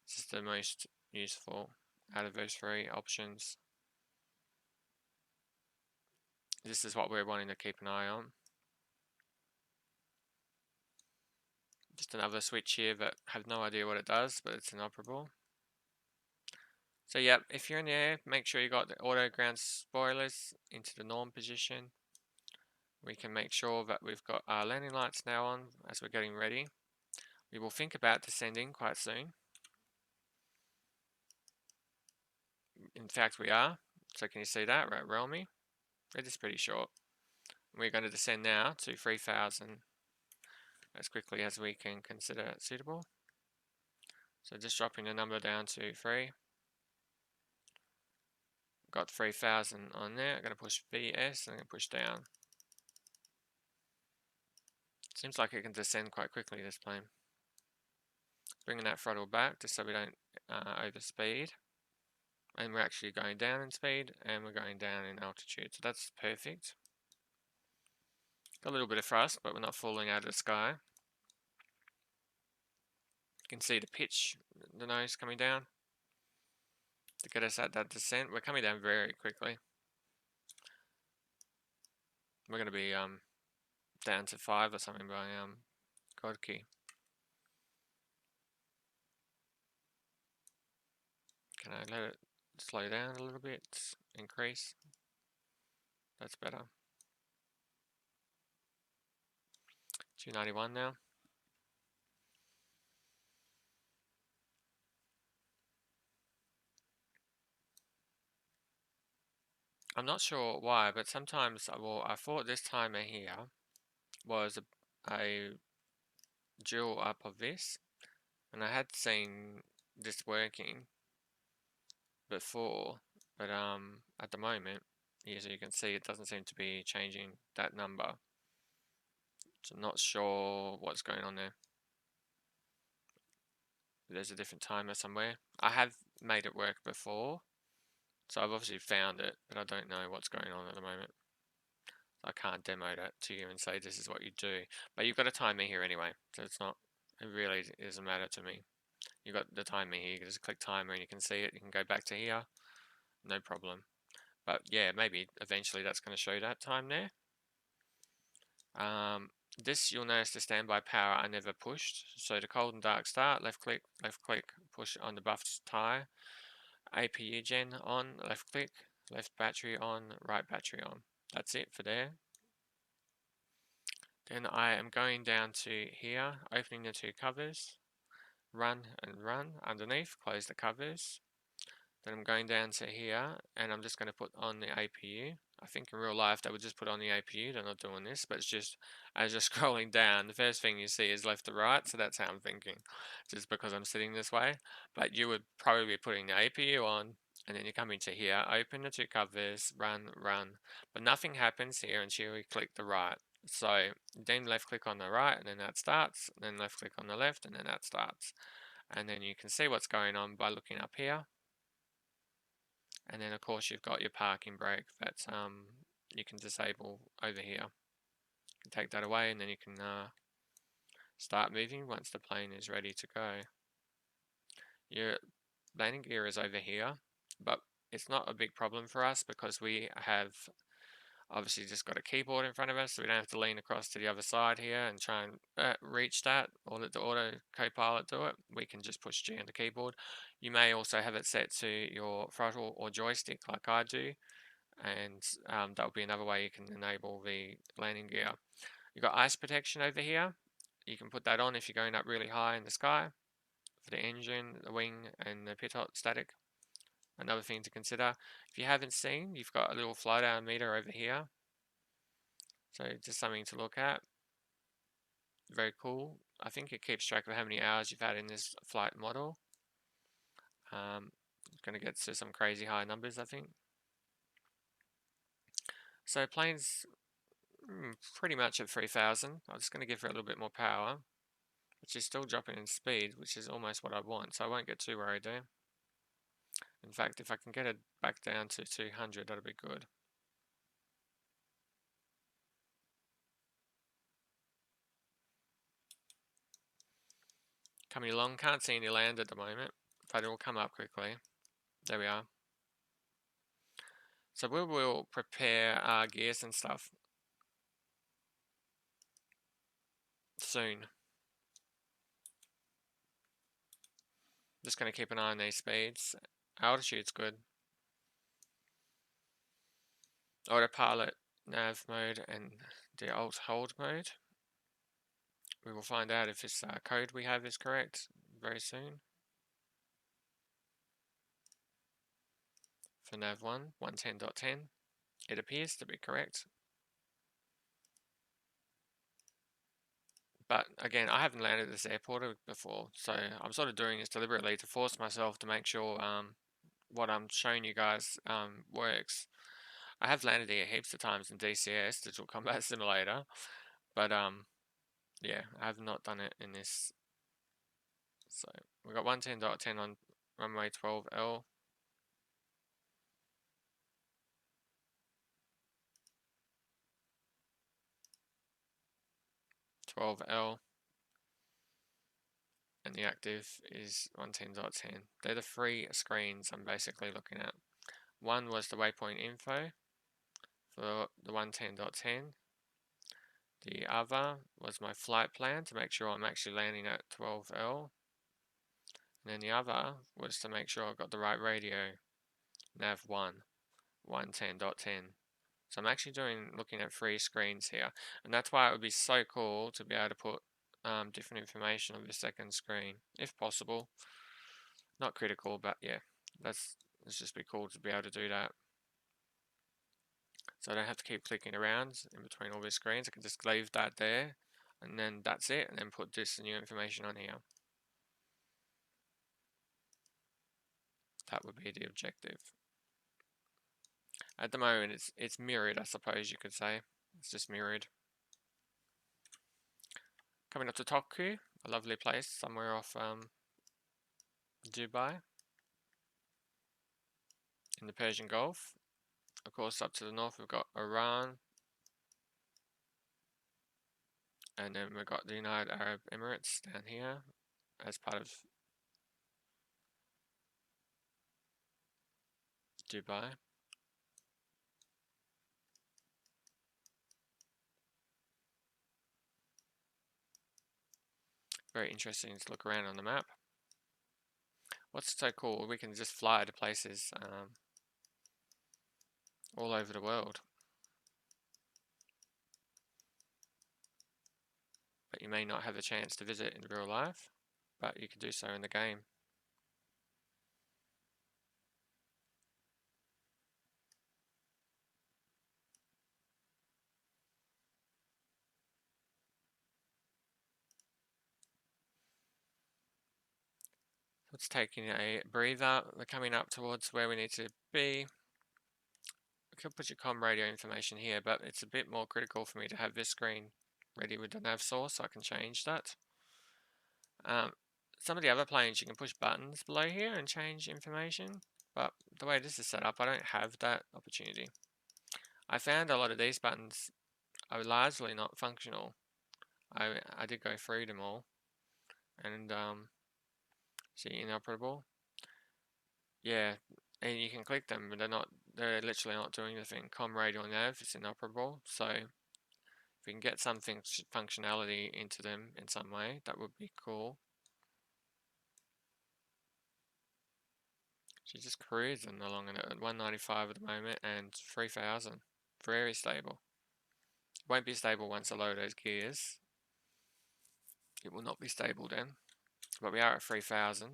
This is the most useful out of those 3 options. This is what we're wanting to keep an eye on. Just another switch here that I have no idea what it does, but it's inoperable. So yeah, if you're in the air, make sure you got the auto ground spoilers into the norm position. We can make sure that we've got our landing lights now on as we're getting ready. We will think about descending quite soon. In fact, we are. So can you see that? Right, roll me. It is pretty short. We're going to descend now to 3,000 as quickly as we can consider it suitable. So just dropping the number down to 3. Got 3,000 on there. I'm going to push VS and I'm going to push down. Seems like it can descend quite quickly, this plane. Bringing that throttle back just so we don't overspeed. And we're actually going down in speed and we're going down in altitude. So that's perfect. Got a little bit of thrust, but we're not falling out of the sky. You can see the pitch, the nose coming down to get us at that descent. We're coming down very quickly. We're going to be down to 5 or something by God key. Can I let it slow down a little bit? Increase. That's better. 291 now. I'm not sure why, but sometimes, I thought this timer here was a dual up of this, and I had seen this working before, but at the moment, as you can see, it doesn't seem to be changing that number. So I'm not sure what's going on there. There's a different timer somewhere. I have made it work before, so I've obviously found it, but I don't know what's going on at the moment. I can't demo that to you and say this is what you do. But you've got a timer here anyway, so it really doesn't matter to me. You've got the timer here, you can just click timer and you can see it. You can go back to here, no problem. But yeah, maybe eventually that's going to show that time there. This, you'll notice the standby power I never pushed. So the cold and dark start, left click, push on the buffed tire. APU gen on, left click, left battery on, right battery on. That's it for there. Then I am going down to here, opening the 2 covers, run and run underneath, close the covers. Then I'm going down to here and I'm just going to put on the APU. I think in real life they would just put on the APU, they're not doing this, but it's just as you're scrolling down, the first thing you see is left to right, so that's how I'm thinking, just because I'm sitting this way. But you would probably be putting the APU on, and then you come into here, open the 2 covers, run, but nothing happens here until you click the right. So then left click on the right and then that starts, then left click on the left and then that starts. And then you can see what's going on by looking up here. And then of course you've got your parking brake that you can disable over here. You can take that away, and then you can start moving once the plane is ready to go. Your landing gear is over here, but it's not a big problem for us because we have obviously just got a keyboard in front of us, so we don't have to lean across to the other side here and try and reach that, or let the auto co-pilot do it. We can just push G on the keyboard. You may also have it set to your throttle or joystick like I do, and that would be another way you can enable the landing gear. You've got ice protection over here. You can put that on if you're going up really high in the sky for the engine, the wing, and the pitot static. Another thing to consider, if you haven't seen, you've got a little fly down meter over here. So just something to look at. Very cool. I think it keeps track of how many hours you've had in this flight model. Going to get to some crazy high numbers, I think. So plane's pretty much at 3,000. I'm just going to give her a little bit more power, but she's still dropping in speed, which is almost what I want, so I won't get too worried there. In fact, if I can get it back down to 200, that'll be good. Coming along, can't see any land at the moment, but it will come up quickly. There we are. So we will prepare our gears and stuff soon. Just going to keep an eye on these speeds. Altitude's good. Autopilot, nav mode, and the alt hold mode. We will find out if this code we have is correct very soon. For nav 1, 110.10, it appears to be correct. But again, I haven't landed at this airport before, so I'm sort of doing this deliberately to force myself to make sure what I'm showing you guys works. I have landed here heaps of times in DCS, Digital Combat Simulator, but yeah, I have not done it in this. So we got 110.10 on runway 12L. And the active is 110.10. They're the three screens I'm basically looking at. One was the waypoint info for the 110.10. The other was my flight plan to make sure I'm actually landing at 12L. And then the other was to make sure I've got the right radio, nav 1, 110.10. So I'm actually looking at 3 screens here, and that's why it would be so cool to be able to put different information on the second screen, if possible. Not critical, but yeah, it's just be cool to be able to do that. So I don't have to keep clicking around in between all these screens. I can just leave that there, and then that's it, and then put this new information on here. That would be the objective. At the moment, it's mirrored, I suppose you could say. It's just mirrored. Coming up to Tokyo, a lovely place somewhere off Dubai, in the Persian Gulf. Of course, up to the north we've got Iran, and then we've got the United Arab Emirates down here as part of Dubai. Very interesting to look around on the map. What's so cool, we can just fly to places all over the world. But you may not have the chance to visit in real life, but you can do so in the game. It's taking a breather. We're coming up towards where we need to be. I could put your comm radio information here, but it's a bit more critical for me to have this screen ready with the nav source, so I can change that. Some of the other planes, you can push buttons below here and change information. But the way this is set up, I don't have that opportunity. I found a lot of these buttons are largely not functional. I did go through them all, and see, inoperable. Yeah, and you can click them, but they're literally not doing anything. Com radial nav is inoperable, so if we can get something functionality into them in some way, that would be cool. She's just cruising along at 195 at the moment and 3000. Very stable. Won't be stable once I load those gears. It will not be stable then. But we are at 3000.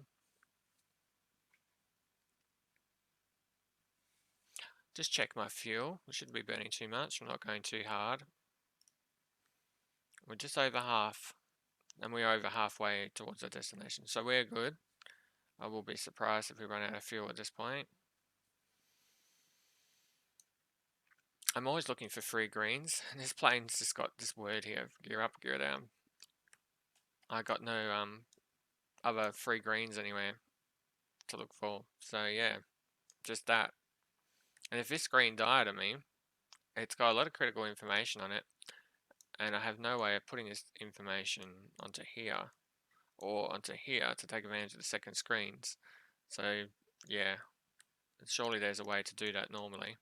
Just check my fuel. We shouldn't be burning too much. I'm not going too hard. We're just over half. And we're over halfway towards our destination. So we're good. I will be surprised if we run out of fuel at this point. I'm always looking for free greens. This plane's just got this word here, gear up, gear down. I got no other free greens anywhere to look for. So yeah, just that. And if this screen died on me, it's got a lot of critical information on it, and I have no way of putting this information onto here or onto here to take advantage of the second screens. So yeah, surely there's a way to do that normally.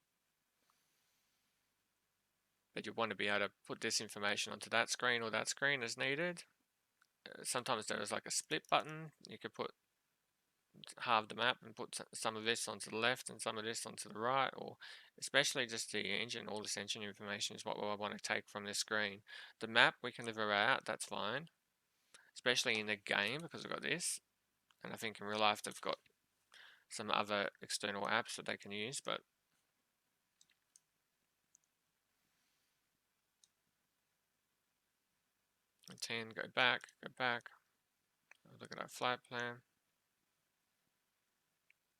But you want to be able to put this information onto that screen or that screen as needed. Sometimes there is like a split button. You could put halve the map and put some of this onto the left and some of this onto the right, or especially just the engine. All this engine information is what I want to take from this screen. The map we can live out, that's fine, especially in the game because we've got this, and I think in real life they've got some other external apps that they can use, but and 10, go back, look at our flight plan.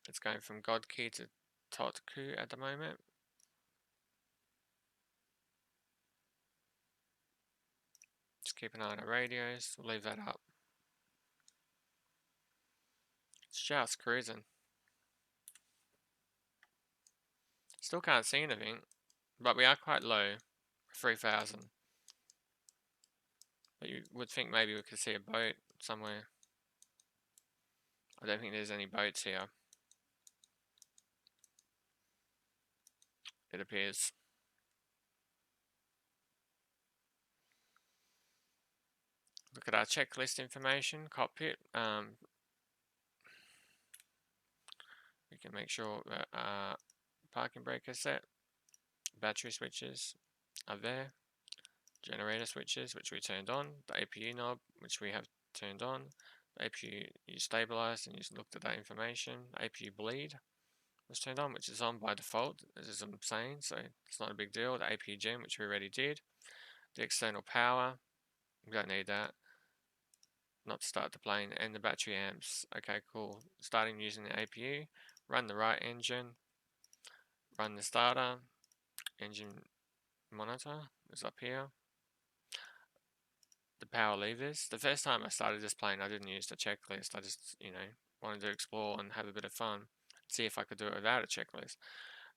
It's going from God Key to Totku at the moment. Just keep an eye on our radios, we'll leave that up. It's just cruising. Still can't see anything, but we are quite low, 3000. But you would think maybe we could see a boat somewhere. I don't think there's any boats here. It appears. Look at our checklist information, cockpit. We can make sure that our parking brake is set. Battery switches are there. Generator switches, which we turned on. The APU knob, which we have turned on. The APU you stabilized and you looked at that information. APU bleed was turned on, which is on by default, as I'm saying, so it's not a big deal. The APU gen, which we already did. The external power, we don't need that. Not to start the plane. And the battery amps. Okay, cool. Starting using the APU. Run the right engine. Run the starter. Engine monitor is up here. The power levers. The first time I started this plane, I didn't use the checklist. I just, wanted to explore and have a bit of fun. See if I could do it without a checklist.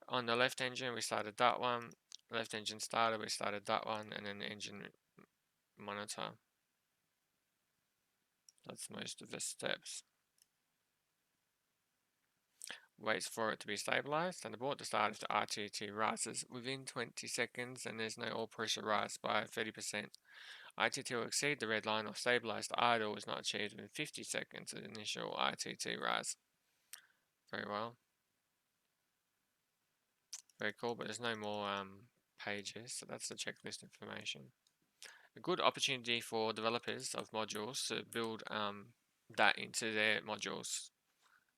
On the left engine, we started that one. Left engine starter, we started that one. And then the engine monitor. That's most of the steps. Waits for it to be stabilized, and abort the start if the ITT rises within 20 seconds and there's no oil pressure rise by 30%. ITT will exceed the red line or stabilized idle is not achieved within 50 seconds of the initial ITT rise. Very well. Very cool, but there's no more pages, so that's the checklist information. A good opportunity for developers of modules to build that into their modules.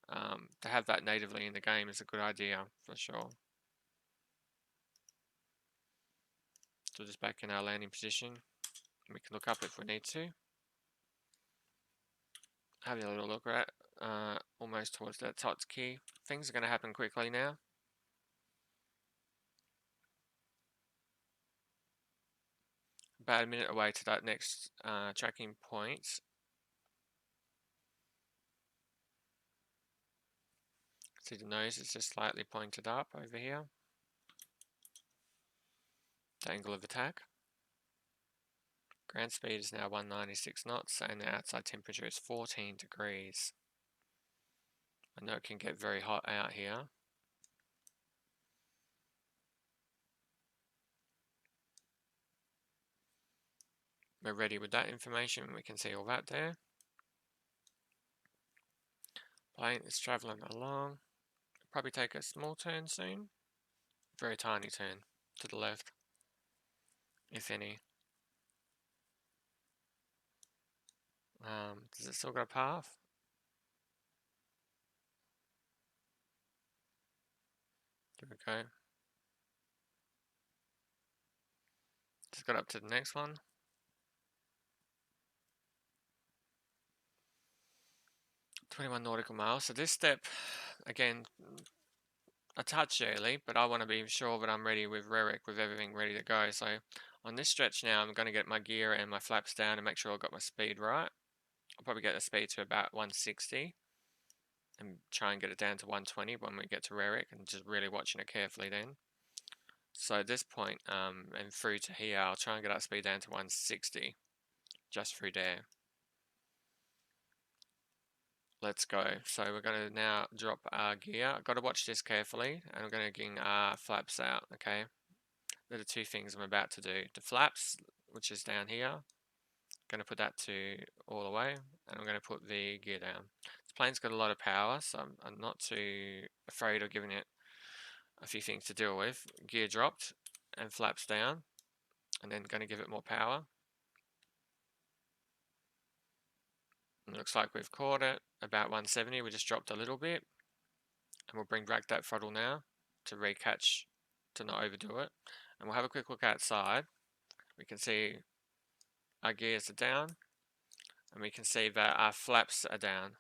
To have that natively in the game is a good idea for sure. So just back in our landing position, we can look up if we need to. Having a little look at almost towards that TOTS key. Things are going to happen quickly now. About a minute away to that next tracking point. See the nose is just slightly pointed up over here. The angle of attack. Ground speed is now 196 knots and the outside temperature is 14 degrees. I know it can get very hot out here. We're ready with that information. We can see all that there. Plane is traveling along. Probably take a small turn soon. Very tiny turn to the left, if any. Does it still got a path? There we go. Just got up to the next one. "21 nautical miles." So this step, again, a touch early, but I want to be sure that I'm ready with RERIC, with everything ready to go. So on this stretch now, I'm going to get my gear and my flaps down and make sure I've got my speed right. I'll probably get the speed to about 160 and try and get it down to 120 when we get to RERIC, and just really watching it carefully then. So at this point, and through to here, I'll try and get that speed down to 160 just through there. Let's go. So we're going to now drop our gear. I've got to watch this carefully, and I'm going to get our flaps out, okay? They're the two things I'm about to do. The flaps, which is down here, I'm going to put that to all the way, and I'm going to put the gear down. This plane's got a lot of power, so I'm not too afraid of giving it a few things to deal with. Gear dropped, and flaps down, and then going to give it more power. It looks like we've caught it about 170. We just dropped a little bit, and we'll bring back that throttle now to recatch, to not overdo it. And we'll have a quick look outside. We can see our gears are down, and we can see that our flaps are down.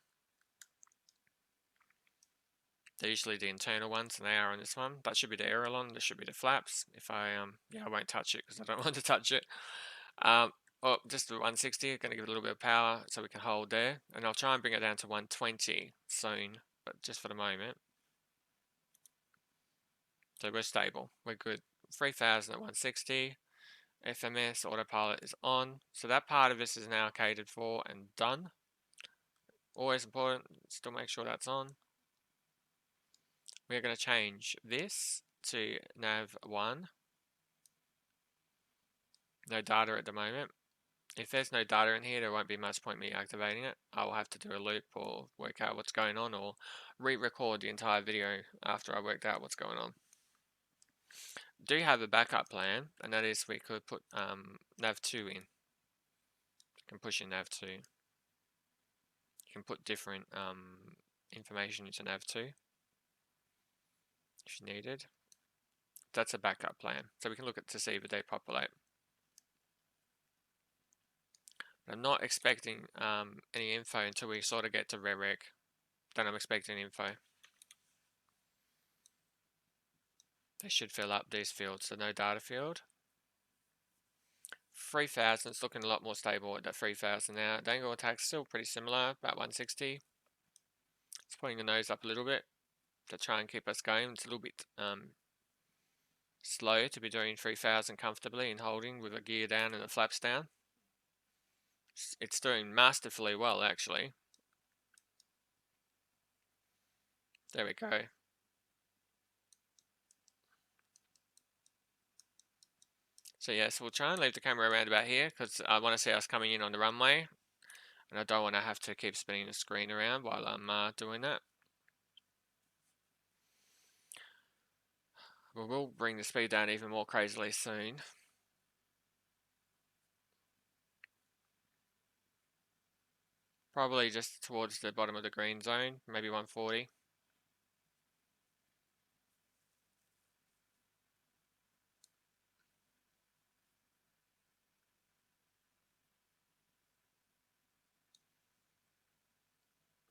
They're usually the internal ones, and they are on this one. That should be the aileron. This should be the flaps. If I I won't touch it because I don't want to touch it. Well, just the 160, going to give it a little bit of power so we can hold there. And I'll try and bring it down to 120 soon, but just for the moment. So we're stable. We're good. 3000 at 160. FMS autopilot is on. So that part of this is now catered for and done. Always important. Still make sure that's on. We're going to change this to nav 1. No data at the moment. If there's no data in here, there won't be much point me activating it. I will have to do a loop or work out what's going on, or re-record the entire video after I worked out what's going on. Do have a backup plan, and that is we could put nav 2 in. You can push in nav 2. You can put different information into nav 2 if you needed. That's a backup plan, so we can look at to see if they populate. I'm not expecting any info until we sort of get to RERIC. Then I'm expecting info. They should fill up these fields, so no data field. 3000, it's looking a lot more stable at that 3000 now. The angle of attack's still pretty similar, about 160. It's putting the nose up a little bit to try and keep us going. It's a little bit slow to be doing 3000 comfortably and holding with a gear down and the flaps down. It's doing masterfully well, actually. There we go. So yes, we'll try and leave the camera around about here because I want to see us coming in on the runway, and I don't want to have to keep spinning the screen around while I'm doing that. We will bring the speed down even more crazily soon. Probably just towards the bottom of the green zone, maybe 140.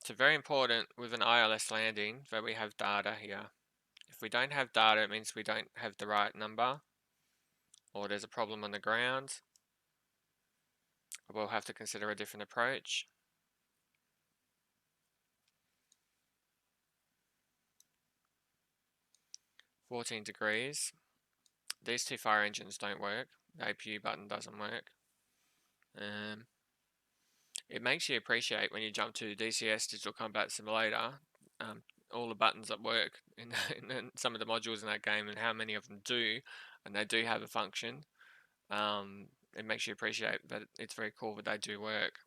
So very important with an ILS landing that we have data here. If we don't have data, it means we don't have the right number, or there's a problem on the ground. We'll have to consider a different approach. 14 degrees. These two fire engines don't work. The APU button doesn't work. It makes you appreciate when you jump to DCS, Digital Combat Simulator, all the buttons that work in some of the modules in that game and how many of them do, and they do have a function. It makes you appreciate that it's very cool that they do work.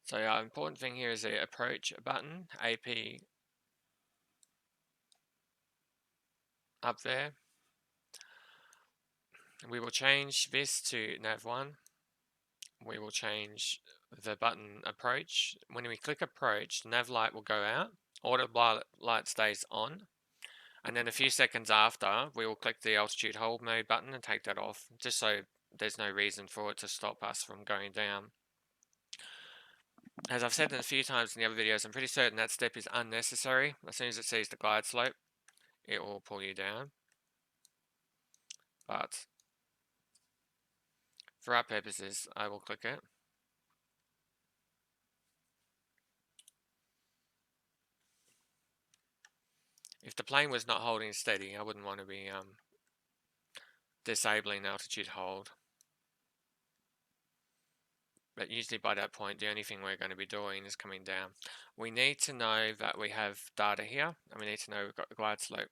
So important thing here is the approach button, AP up there. We will change this to nav1. We will change the button approach. When we click approach, nav light will go out, auto light stays on, and then a few seconds after, we will click the altitude hold mode button and take that off, just so there's no reason for it to stop us from going down. As I've said a few times in the other videos, I'm pretty certain that step is unnecessary. As soon as it sees the glide slope, it will pull you down. But for our purposes, I will click it. If the plane was not holding steady, I wouldn't want to be disabling altitude hold. But usually by that point, the only thing we're going to be doing is coming down. We need to know that we have data here, and we need to know we've got the glide slope.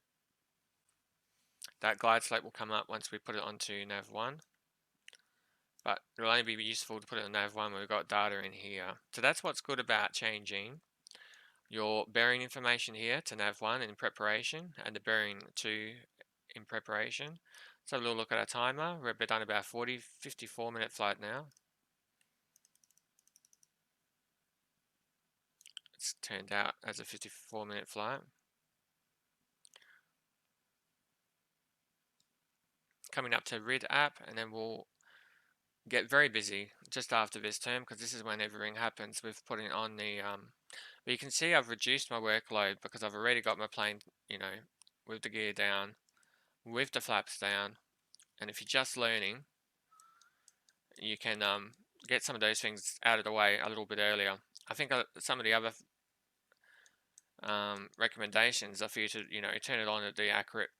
That glide slope will come up once we put it onto nav1. But it'll only be useful to put it on nav1 when we've got data in here. So that's what's good about changing your bearing information here to nav1 in preparation and the bearing 2 in preparation. So we'll look at our timer. We've done about 54-minute flight now. It's turned out as a 54-minute flight. Coming up to RID app, and then we'll get very busy just after this term, because this is when everything happens with putting on the but you can see I've reduced my workload because I've already got my plane, you know, with the gear down, with the flaps down. And if you're just learning, you can get some of those things out of the way a little bit earlier. I think some of the other recommendations are for you to, you know, turn it on at the accurate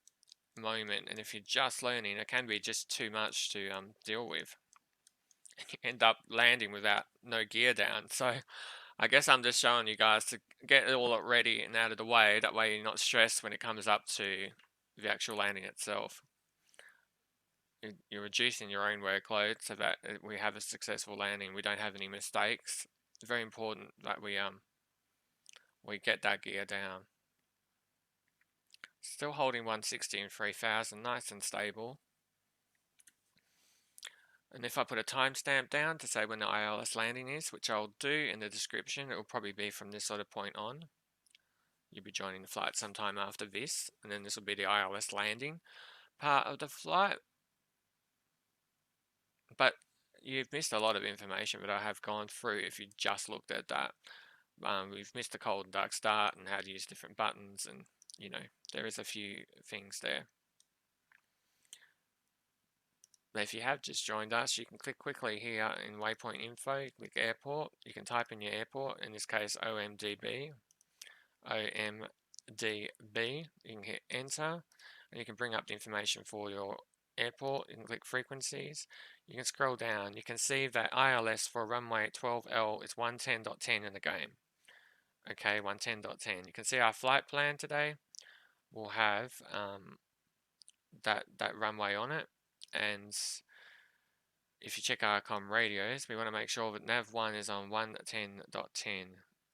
moment. And if you're just learning, it can be just too much to deal with. You end up landing without no gear down. So I guess I'm just showing you guys to get it all ready and out of the way. That way you're not stressed when it comes up to the actual landing itself. You're reducing your own workload so that we have a successful landing. We don't have any mistakes. It's very important that we get that gear down. Still holding 160 and 3000, nice and stable. And if I put a timestamp down to say when the ILS landing is, which I'll do in the description, it will probably be from this sort of point on. You'll be joining the flight sometime after this, and then this will be the ILS landing part of the flight. But you've missed a lot of information that I have gone through if you just looked at that. We've missed the cold and dark start and how to use different buttons, and you know, there is a few things there. But if you have just joined us, you can click quickly here in waypoint info, click airport. You can type in your airport, in this case OMDB. OMDB. You can hit enter, and you can bring up the information for your airport. You can click frequencies. You can scroll down. You can see that ILS for runway 12L is 110.10 in the game. Okay, 110.10. You can see our flight plan today will have that runway on it, and if you check our com radios, we want to make sure that nav1 is on 110.10.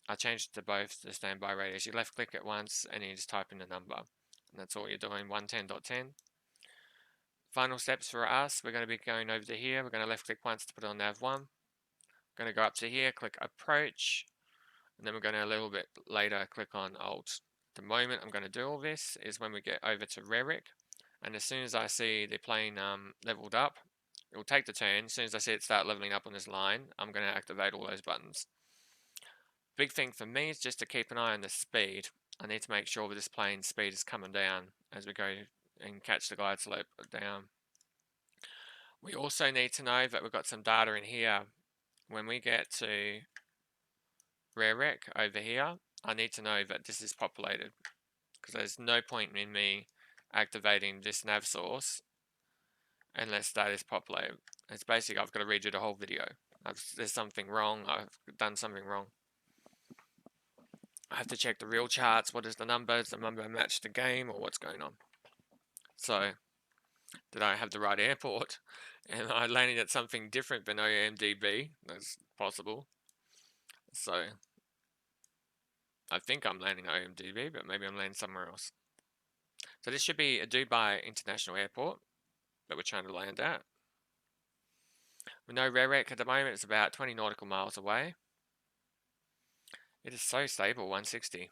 I changed it to both the standby radios. You left click it once and you just type in the number, and that's all you're doing, 110.10. Final steps for us, we're going to be going over to here. We're going to left click once to put on nav1. We're going to go up to here, click approach, and then we're going to a little bit later click on alt. The moment I'm going to do all this is when we get over to RERIC, and as soon as I see the plane leveled up, it will take the turn. As soon as I see it start leveling up on this line, I'm going to activate all those buttons. Big thing for me is just to keep an eye on the speed. I need to make sure that this plane's speed is coming down as we go and catch the glide slope down. We also need to know that we've got some data in here. When we get to RERIC over here, I need to know that this is populated. because there's no point in me activating this nav source unless that is populated. It's basically I've got to redo the whole video. There's something wrong. I've done something wrong. I have to check the real charts. What is the number? Does the number match the game, or what's going on? So, did I have the right airport? And I landed at something different than OMDB. That's possible. So, I think I'm landing OMDB, but maybe I'm landing somewhere else. So this should be a Dubai International Airport that we're trying to land at. With no rec at the moment, it's about 20 nautical miles away. It is so stable, 160.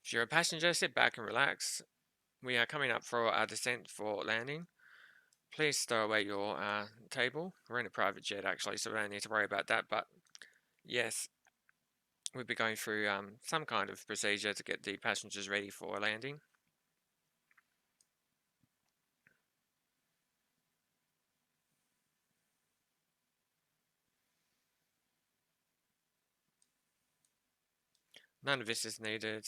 If you're a passenger, sit back and relax. We are coming up for our descent for landing. Please stow away your table. We're in a private jet actually, so we don't need to worry about that. But yes, we'll be going through some kind of procedure to get the passengers ready for landing. None of this is needed.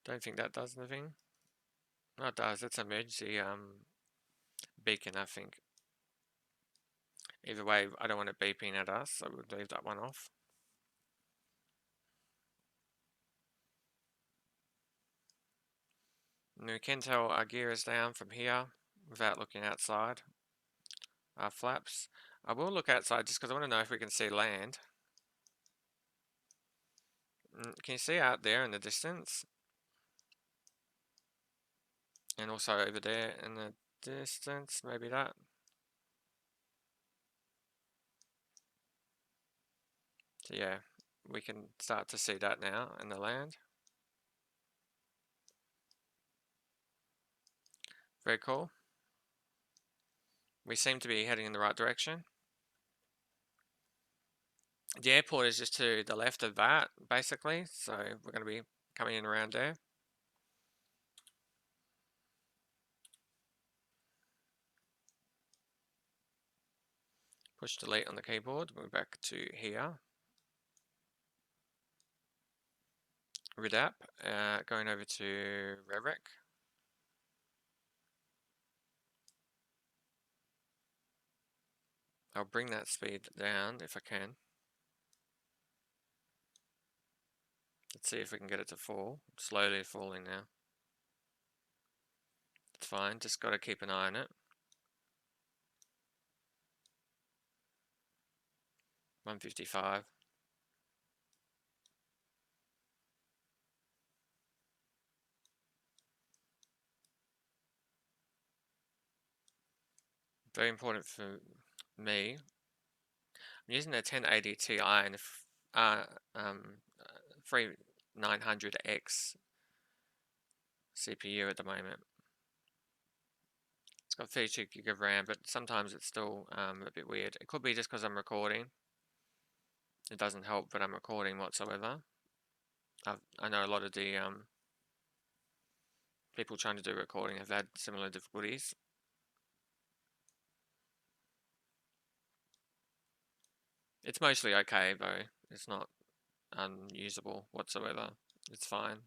Don't think that does anything. No, it does. It's an emergency beacon, I think. Either way, I don't want it beeping at us, so we'll leave that one off. And we can tell our gear is down from here without looking outside. Our flaps. I will look outside just because I want to know if we can see land. Can you see out there in the distance? And also over there in the distance, maybe that. So yeah, we can start to see that now in the land. Very cool. We seem to be heading in the right direction. The airport is just to the left of that, basically, so we're going to be coming in around there. Push delete on the keyboard, we're back to here. Redap, going over to Revrec. I'll bring that speed down if I can. Let's see if we can get it to fall. Slowly falling now. It's fine, just got to keep an eye on it. 155. Very important for me. I'm using a 1080 Ti and a 3900X CPU at the moment. It's got 32 gig of RAM, but sometimes it's still a bit weird. It could be just because I'm recording. It doesn't help that I'm recording whatsoever. I know a lot of the people trying to do recording have had similar difficulties. It's mostly okay though. It's not unusable whatsoever. It's fine.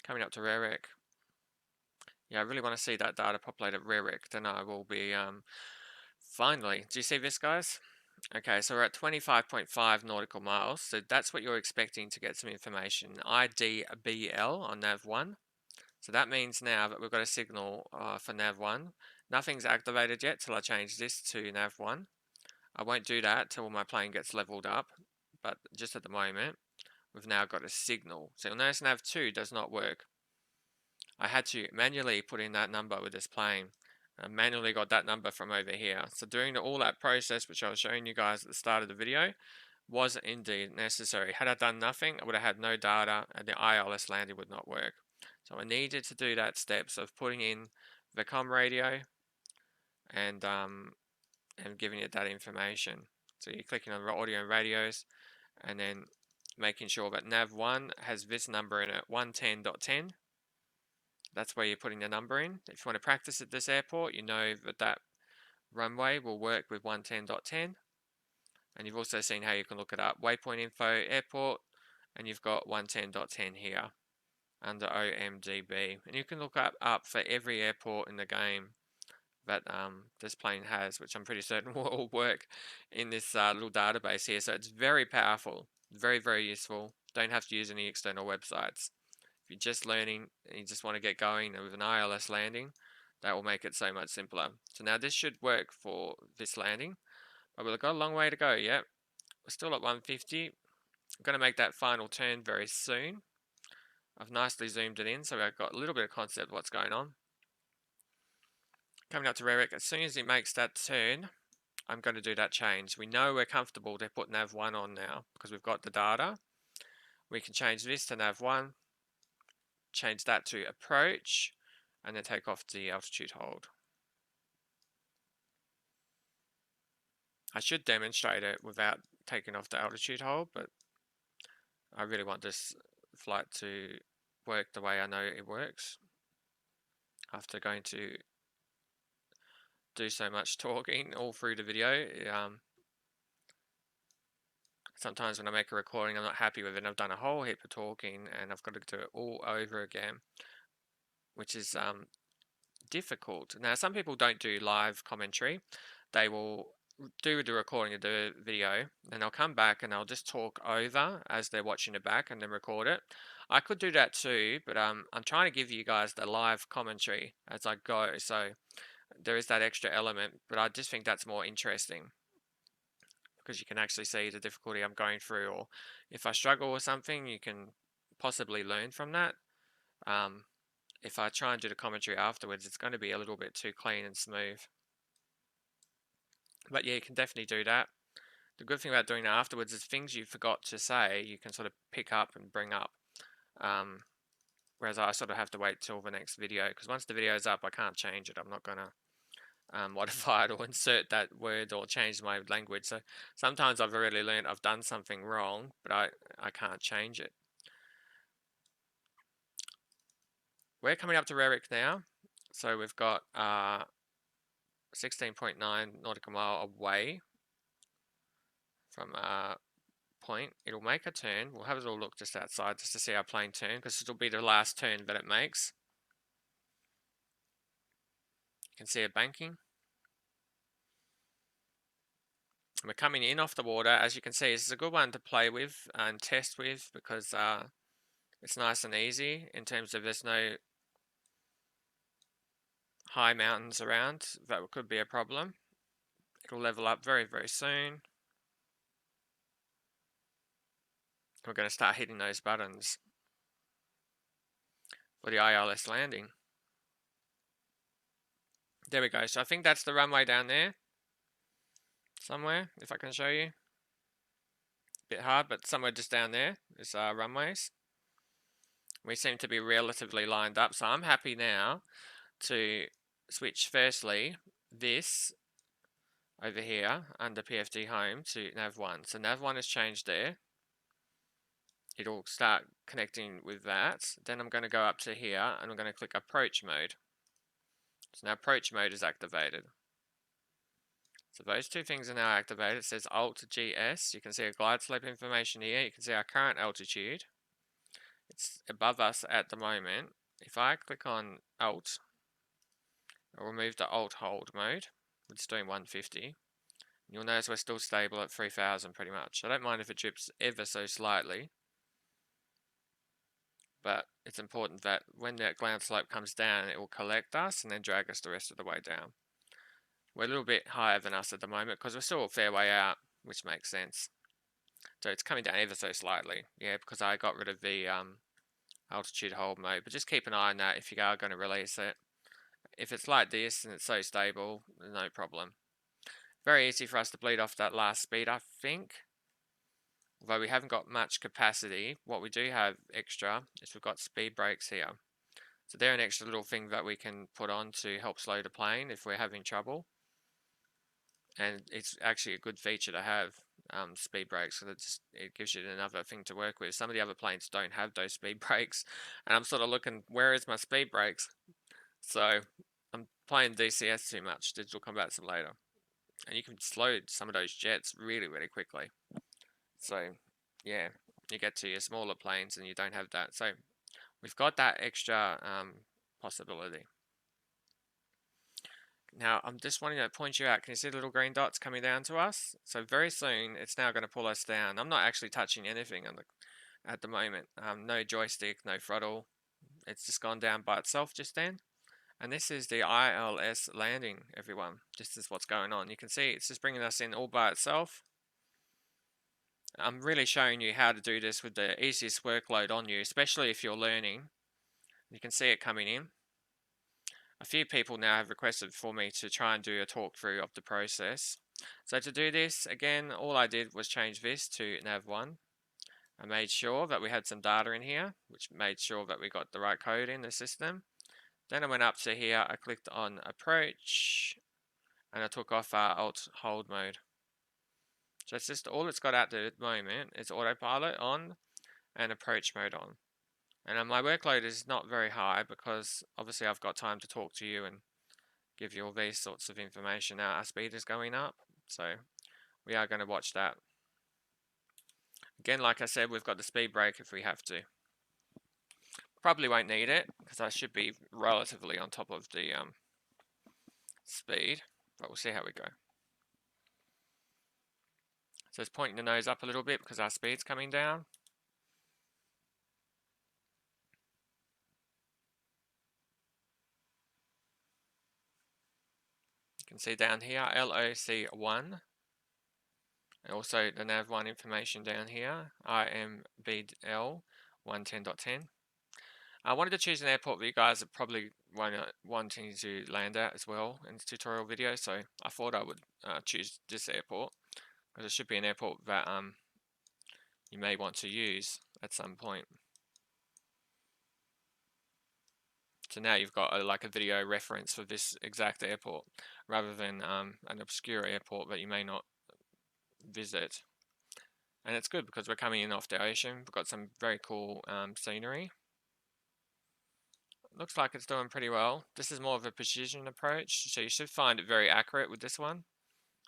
Coming up to Rarec. Yeah, I really want to see that data populate at Rarec. Then I will be finally. Do you see this, guys? Okay, so we're at 25.5 nautical miles. So that's what you're expecting to get some information. IDBL on nav1. So that means now that we've got a signal for nav1. Nothing's activated yet till I change this to nav1. I won't do that till my plane gets leveled up, but just at the moment, we've now got a signal. So you'll notice nav2 does not work. I had to manually put in that number with this plane. I manually got that number from over here. So doing all that process, which I was showing you guys at the start of the video, was indeed necessary. Had I done nothing, I would have had no data and the ILS Landing would not work. So I needed to do that steps of putting in the comm radio and giving it that information. So you're clicking on audio and radios and then making sure that nav1 has this number in it, 110.10. That's where you're putting the number in. If you want to practice at this airport, you know that that runway will work with 110.10. And you've also seen how you can look it up. Waypoint info, airport, and you've got 110.10 here under OMDB. And you can look up for every airport in the game that this plane has, which I'm pretty certain will all work in this little database here. So it's very powerful, very, very useful. Don't have to use any external websites. If you're just learning and you just want to get going with an ILS landing, that will make it so much simpler. So now this should work for this landing, but we've got a long way to go yet. We're still at 150. I'm going to make that final turn very soon. I've nicely zoomed it in, so I've got a little bit of concept of what's going on. Coming up to Rerick, as soon as it makes that turn, I'm going to do that change. We know we're comfortable to put nav1 on now because we've got the data. We can change this to nav1, change that to approach, and then take off the altitude hold. I should demonstrate it without taking off the altitude hold, but I really want this flight to work the way I know it works. After going to do so much talking all through the video, sometimes when I make a recording I'm not happy with it and I've done a whole heap of talking and I've got to do it all over again, which is difficult. Now some people don't do live commentary. They will do the recording of the video and they'll come back and they'll just talk over as they're watching it back and then record it. I could do that too, but I'm trying to give you guys the live commentary as I go, so there is that extra element, but I just think that's more interesting because you can actually see the difficulty I'm going through, or if I struggle with something you can possibly learn from that. If I try and do the commentary afterwards, it's going to be a little bit too clean and smooth. But yeah, you can definitely do that. The good thing about doing that afterwards is things you forgot to say, you can sort of pick up and bring up. Whereas I sort of have to wait till the next video, because once the video is up, I can't change it. I'm not going to modify it or insert that word or change my language. So sometimes I've already learned I've done something wrong, but I can't change it. We're coming up to Rerick now. So we've got 16.9 nautical mile away from point. It'll make a turn. We'll have a little look just outside just to see our plane turn, because it'll be the last turn that it makes. You can see it banking. We're coming in off the water. As you can see, this is a good one to play with and test with because it's nice and easy in terms of there's no high mountains around. That could be a problem. It'll level up very, very soon. We're going to start hitting those buttons for the ILS landing. There we go. So I think that's the runway down there somewhere, if I can show you. Bit hard, but somewhere just down there is our runways. We seem to be relatively lined up, so I'm happy now to switch firstly this over here under PFD home to nav1. So nav1 has changed there. It'll start connecting with that. Then I'm going to go up to here and I'm going to click approach mode. So now approach mode is activated. So those two things are now activated. It says Alt GS. You can see a glide slope information here. You can see our current altitude. It's above us at the moment. If I click on Alt, I'll remove the Alt hold mode. It's doing 150. You'll notice we're still stable at 3000 pretty much. I don't mind if it drips ever so slightly, but it's important that when that glide slope comes down, it will collect us and then drag us the rest of the way down. We're a little bit higher than us at the moment because we're still a fair way out, which makes sense. So it's coming down ever so slightly. Yeah, because I got rid of the altitude hold mode, but just keep an eye on that if you are going to release it. If it's like this and it's so stable, no problem. Very easy for us to bleed off that last speed, I think. Although we haven't got much capacity, what we do have extra is we've got speed brakes here. So they're an extra little thing that we can put on to help slow the plane if we're having trouble. And it's actually a good feature to have. speed brakes, so it gives you another thing to work with. Some of the other planes don't have those speed brakes, and I'm sort of looking, where is my speed brakes? So I'm playing DCS too much, Digital Combat Simulator, and you can slow some of those jets really, really quickly. So yeah, you get to your smaller planes and you don't have that. So we've got that extra possibility. Now, I'm just wanting to point you out, can you see the little green dots coming down to us? So very soon, it's now going to pull us down. I'm not actually touching anything at the moment. No joystick, no throttle. It's just gone down by itself just then. And this is the ILS Landing, everyone. This is what's going on. You can see it's just bringing us in all by itself. I'm really showing you how to do this with the easiest workload on you, especially if you're learning. You can see it coming in. A few people now have requested for me to try and do a talk through of the process. So to do this, again, all I did was change this to nav1. I made sure that we had some data in here, which made sure that we got the right code in the system. Then I went up to here, I clicked on approach, and I took off our alt hold mode. So it's just all it's got at the moment is autopilot on and approach mode on. And my workload is not very high because obviously I've got time to talk to you and give you all these sorts of information. Now our speed is going up, so we are going to watch that. Again, like I said, we've got the speed brake if we have to. Probably won't need it because I should be relatively on top of the speed, but we'll see how we go. So it's pointing the nose up a little bit because our speed's coming down. You can see down here LOC1, and also the nav1 information down here, IMBL 110.10. I wanted to choose an airport that you guys are probably wanting to land at as well in this tutorial video, so I thought I would choose this airport because it should be an airport that you may want to use at some point. So now you've got like a video reference for this exact airport rather than an obscure airport that you may not visit. And it's good because we're coming in off the ocean. We've got some very cool scenery. Looks like it's doing pretty well. This is more of a precision approach, so you should find it very accurate with this one.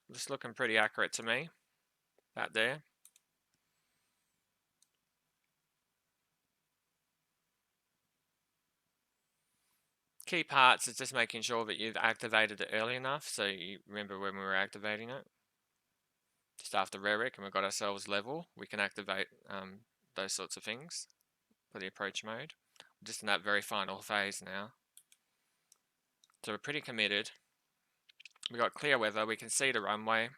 It's looking pretty accurate to me, that there. Key parts is just making sure that you've activated it early enough, so you remember when we were activating it. Just after RERIC and we've got ourselves level, we can activate those sorts of things for the approach mode. We're just in that very final phase now. So we're pretty committed. We got clear weather, we can see the runway.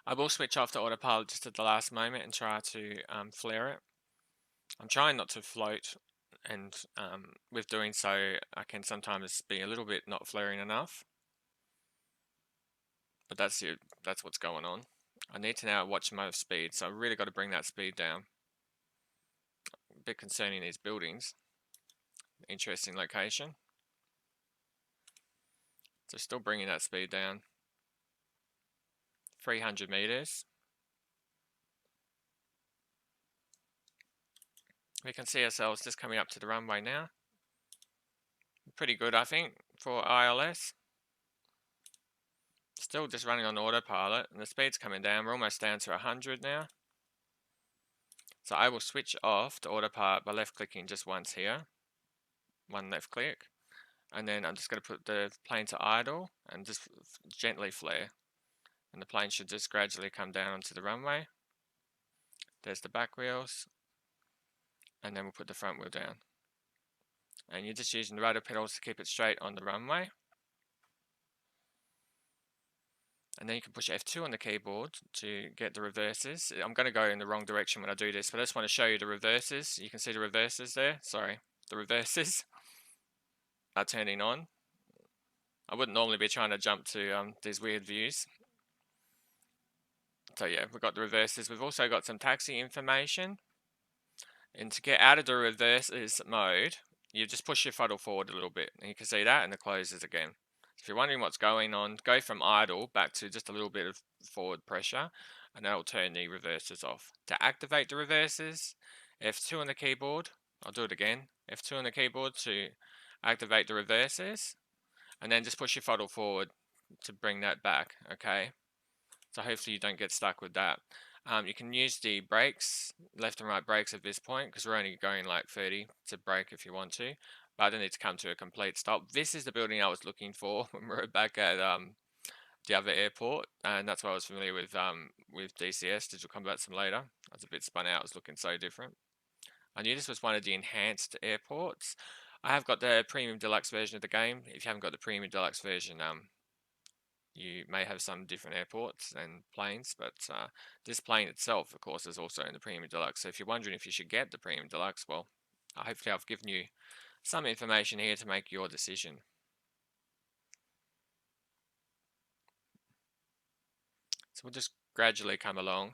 I will switch off the autopilot just at the last moment and try to flare it. I'm trying not to float, and with doing so I can sometimes be a little bit not flaring enough. But that's what's going on. I need to now watch my speed, so I've really got to bring that speed down. A bit concerning, these buildings. Interesting location. So still bringing that speed down. 300 meters. We can see ourselves just coming up to the runway now. Pretty good, I think, for ILS. Still just running on autopilot, and the speed's coming down. We're almost down to 100 now. So I will switch off the autopilot by left clicking just once here. One left click. And then I'm just going to put the plane to idle and just gently flare. And the plane should just gradually come down onto the runway. There's the back wheels. And then we'll put the front wheel down. And you're just using the rudder pedals to keep it straight on the runway. And then you can push F2 on the keyboard to get the reverses. I'm going to go in the wrong direction when I do this, but I just want to show you the reverses. You can see the reverses there. Sorry, the reverses are turning on. I wouldn't normally be trying to jump to these weird views. So yeah, we've got the reverses. We've also got some taxi information. And to get out of the reverses mode, you just push your throttle forward a little bit. And you can see that, and it closes again. If you're wondering what's going on, go from idle back to just a little bit of forward pressure, and that'll turn the reversers off. To activate the reversers, F2 on the keyboard. I'll do it again. F2 on the keyboard to activate the reversers, and then just push your throttle forward to bring that back, okay? So hopefully you don't get stuck with that. You can use the brakes, left and right brakes at this point, because we're only going like 30 to brake if you want to. But I don't need to come to a complete stop. This is the building I was looking for when we were back at the other airport, and that's why I was familiar with DCS, Digital Combat Simulator. I was a bit spun out, it was looking so different. I knew this was one of the enhanced airports. I have got the Premium Deluxe version of the game. If you haven't got the Premium Deluxe version, you may have some different airports and planes, but this plane itself, of course, is also in the Premium Deluxe. So if you're wondering if you should get the Premium Deluxe, well, hopefully I've given you some information here to make your decision. So we'll just gradually come along.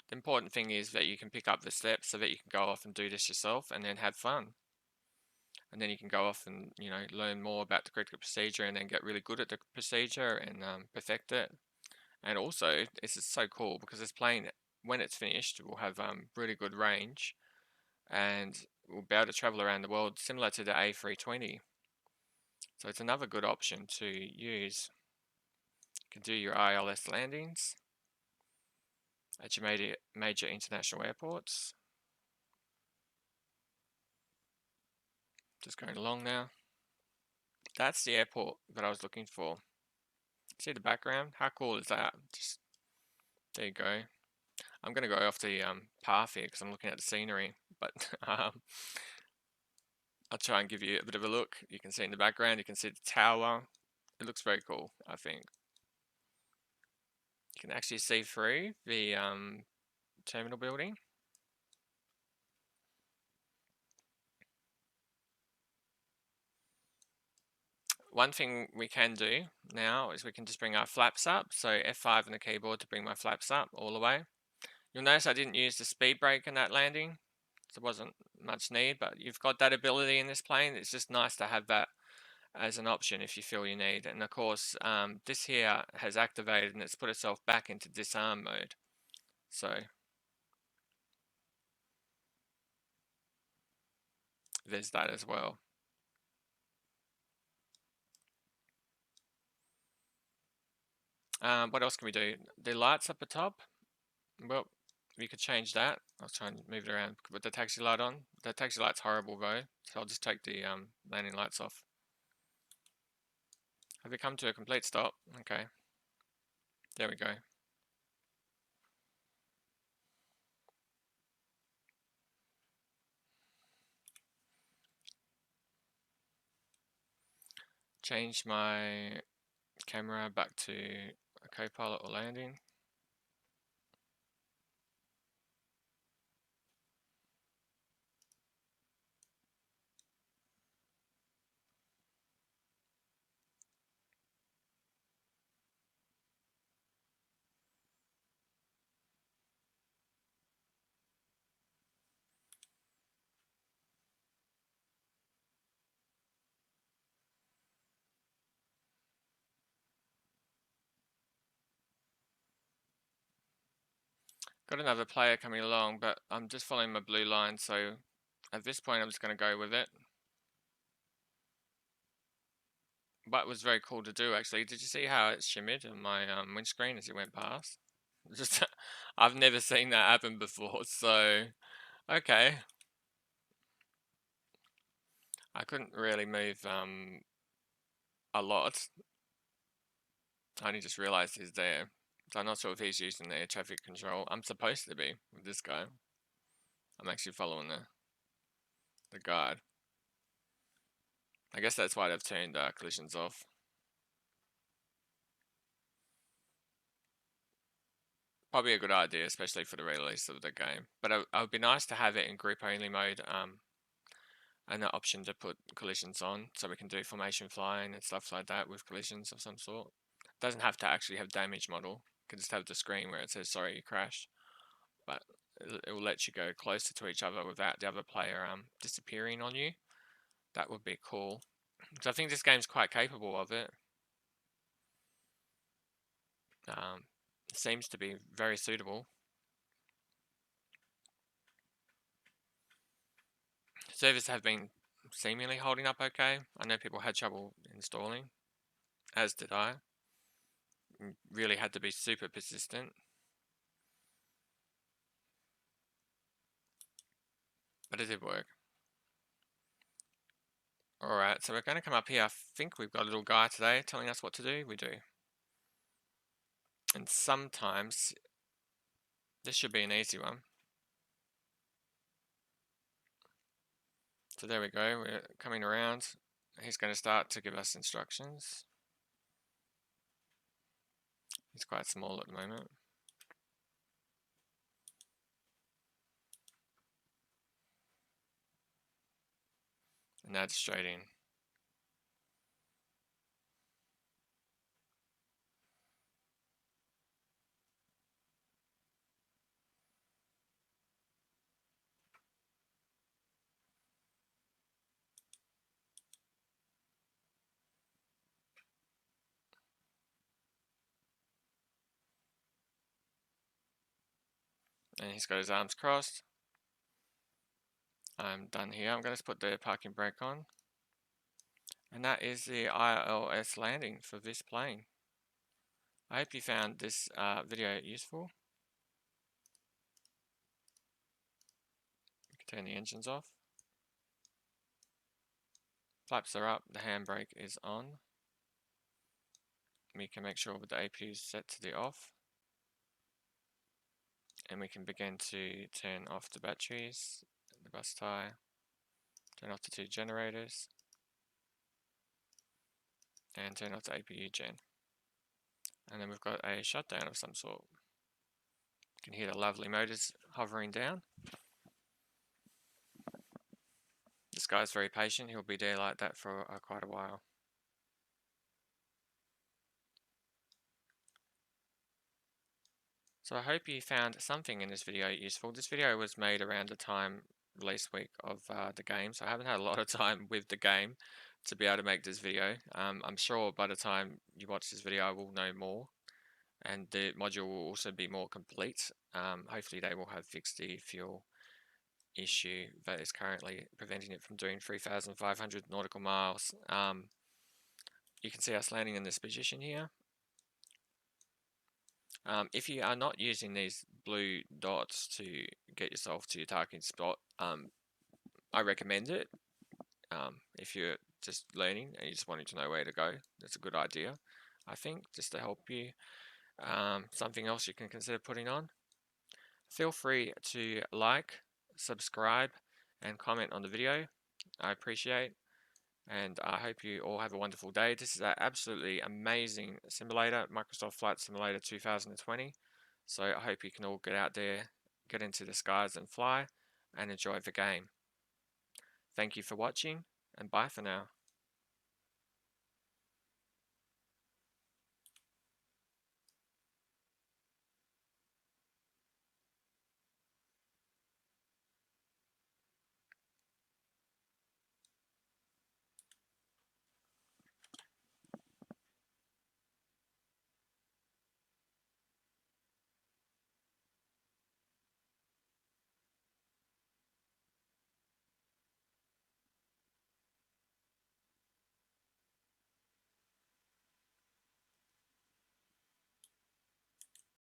The important thing is that you can pick up the steps so that you can go off and do this yourself and then have fun. And then you can go off and, you know, learn more about the critical procedure and then get really good at the procedure and perfect it. And also, this is so cool because this plane, when it's finished, will have really good range and will be able to travel around the world similar to the A320. So it's another good option to use. You can do your ILS landings at your major international airports. Just going along now. That's the airport that I was looking for. See the background? How cool is that? Just there you go. I'm going to go off the path here because I'm looking at the scenery, but I'll try and give you a bit of a look. You can see in the background, you can see the tower. It looks very cool, I think. You can actually see through the terminal building. One thing we can do now is we can just bring our flaps up. So F5 on the keyboard to bring my flaps up all the way. You'll notice I didn't use the speed brake in that landing. So there wasn't much need, but you've got that ability in this plane. It's just nice to have that as an option if you feel you need. And of course, this here has activated and it's put itself back into disarm mode. So there's that as well. What else can we do? The lights up the top. Well, we could change that. I'll try and move it around with the taxi light on. The taxi light's horrible though, so I'll just take the landing lights off. Have we come to a complete stop? Okay. There we go. Change my camera back to a co-pilot or landing. Got another player coming along, but I'm just following my blue line, so at this point I'm just going to go with it. But it was very cool to do actually. Did you see how it shimmered on my windscreen as it went past? Just I've never seen that happen before, so okay. I couldn't really move a lot. I only just realized he's there. So I'm not sure if he's using the air traffic control. I'm supposed to be with this guy. I'm actually following the guide. I guess that's why they've turned collisions off. Probably a good idea, especially for the release of the game. But it would be nice to have it in group only mode, and an option to put collisions on, so we can do formation flying and stuff like that with collisions of some sort. It doesn't have to actually have damage model. You can just have the screen where it says sorry you crashed. But it will let you go closer to each other without the other player disappearing on you. That would be cool. So I think this game's quite capable of it. Seems to be very suitable. Servers have been seemingly holding up okay. I know people had trouble installing, as did I. Really had to be super persistent. But it did work. Alright, so we're going to come up here. I think we've got a little guy today telling us what to do. We do. And sometimes this should be an easy one. So there we go. We're coming around. He's going to start to give us instructions. He's quite small at the moment. And now just straight in. And he's got his arms crossed. I'm done here. I'm going to put the parking brake on. And that is the ILS landing for this plane. I hope you found this video useful. You can turn the engines off. Flaps are up, the handbrake is on. We can make sure that the APU is set to the off. And we can begin to turn off the batteries, the bus tie, turn off the 2 generators, and turn off the APU gen. And then we've got a shutdown of some sort. You can hear the lovely motors hovering down. This guy's very patient, he'll be there like that for quite a while. So I hope you found something in this video useful. This video was made around the time release week of the game, so I haven't had a lot of time with the game to be able to make this video. I'm sure by the time you watch this video I will know more, and the module will also be more complete. Hopefully they will have fixed the fuel issue that is currently preventing it from doing 3,500 nautical miles. You can see us landing in this position here. If you are not using these blue dots to get yourself to your targeting spot, I recommend it. If you're just learning and you just wanting to know where to go, that's a good idea, I think, just to help you. Something else you can consider putting on. Feel free to like, subscribe, and comment on the video. I appreciate, and I hope you all have a wonderful day. This is an absolutely amazing simulator, Microsoft Flight Simulator 2020. So I hope you can all get out there, get into the skies and fly, and enjoy the game. Thank you for watching, and bye for now.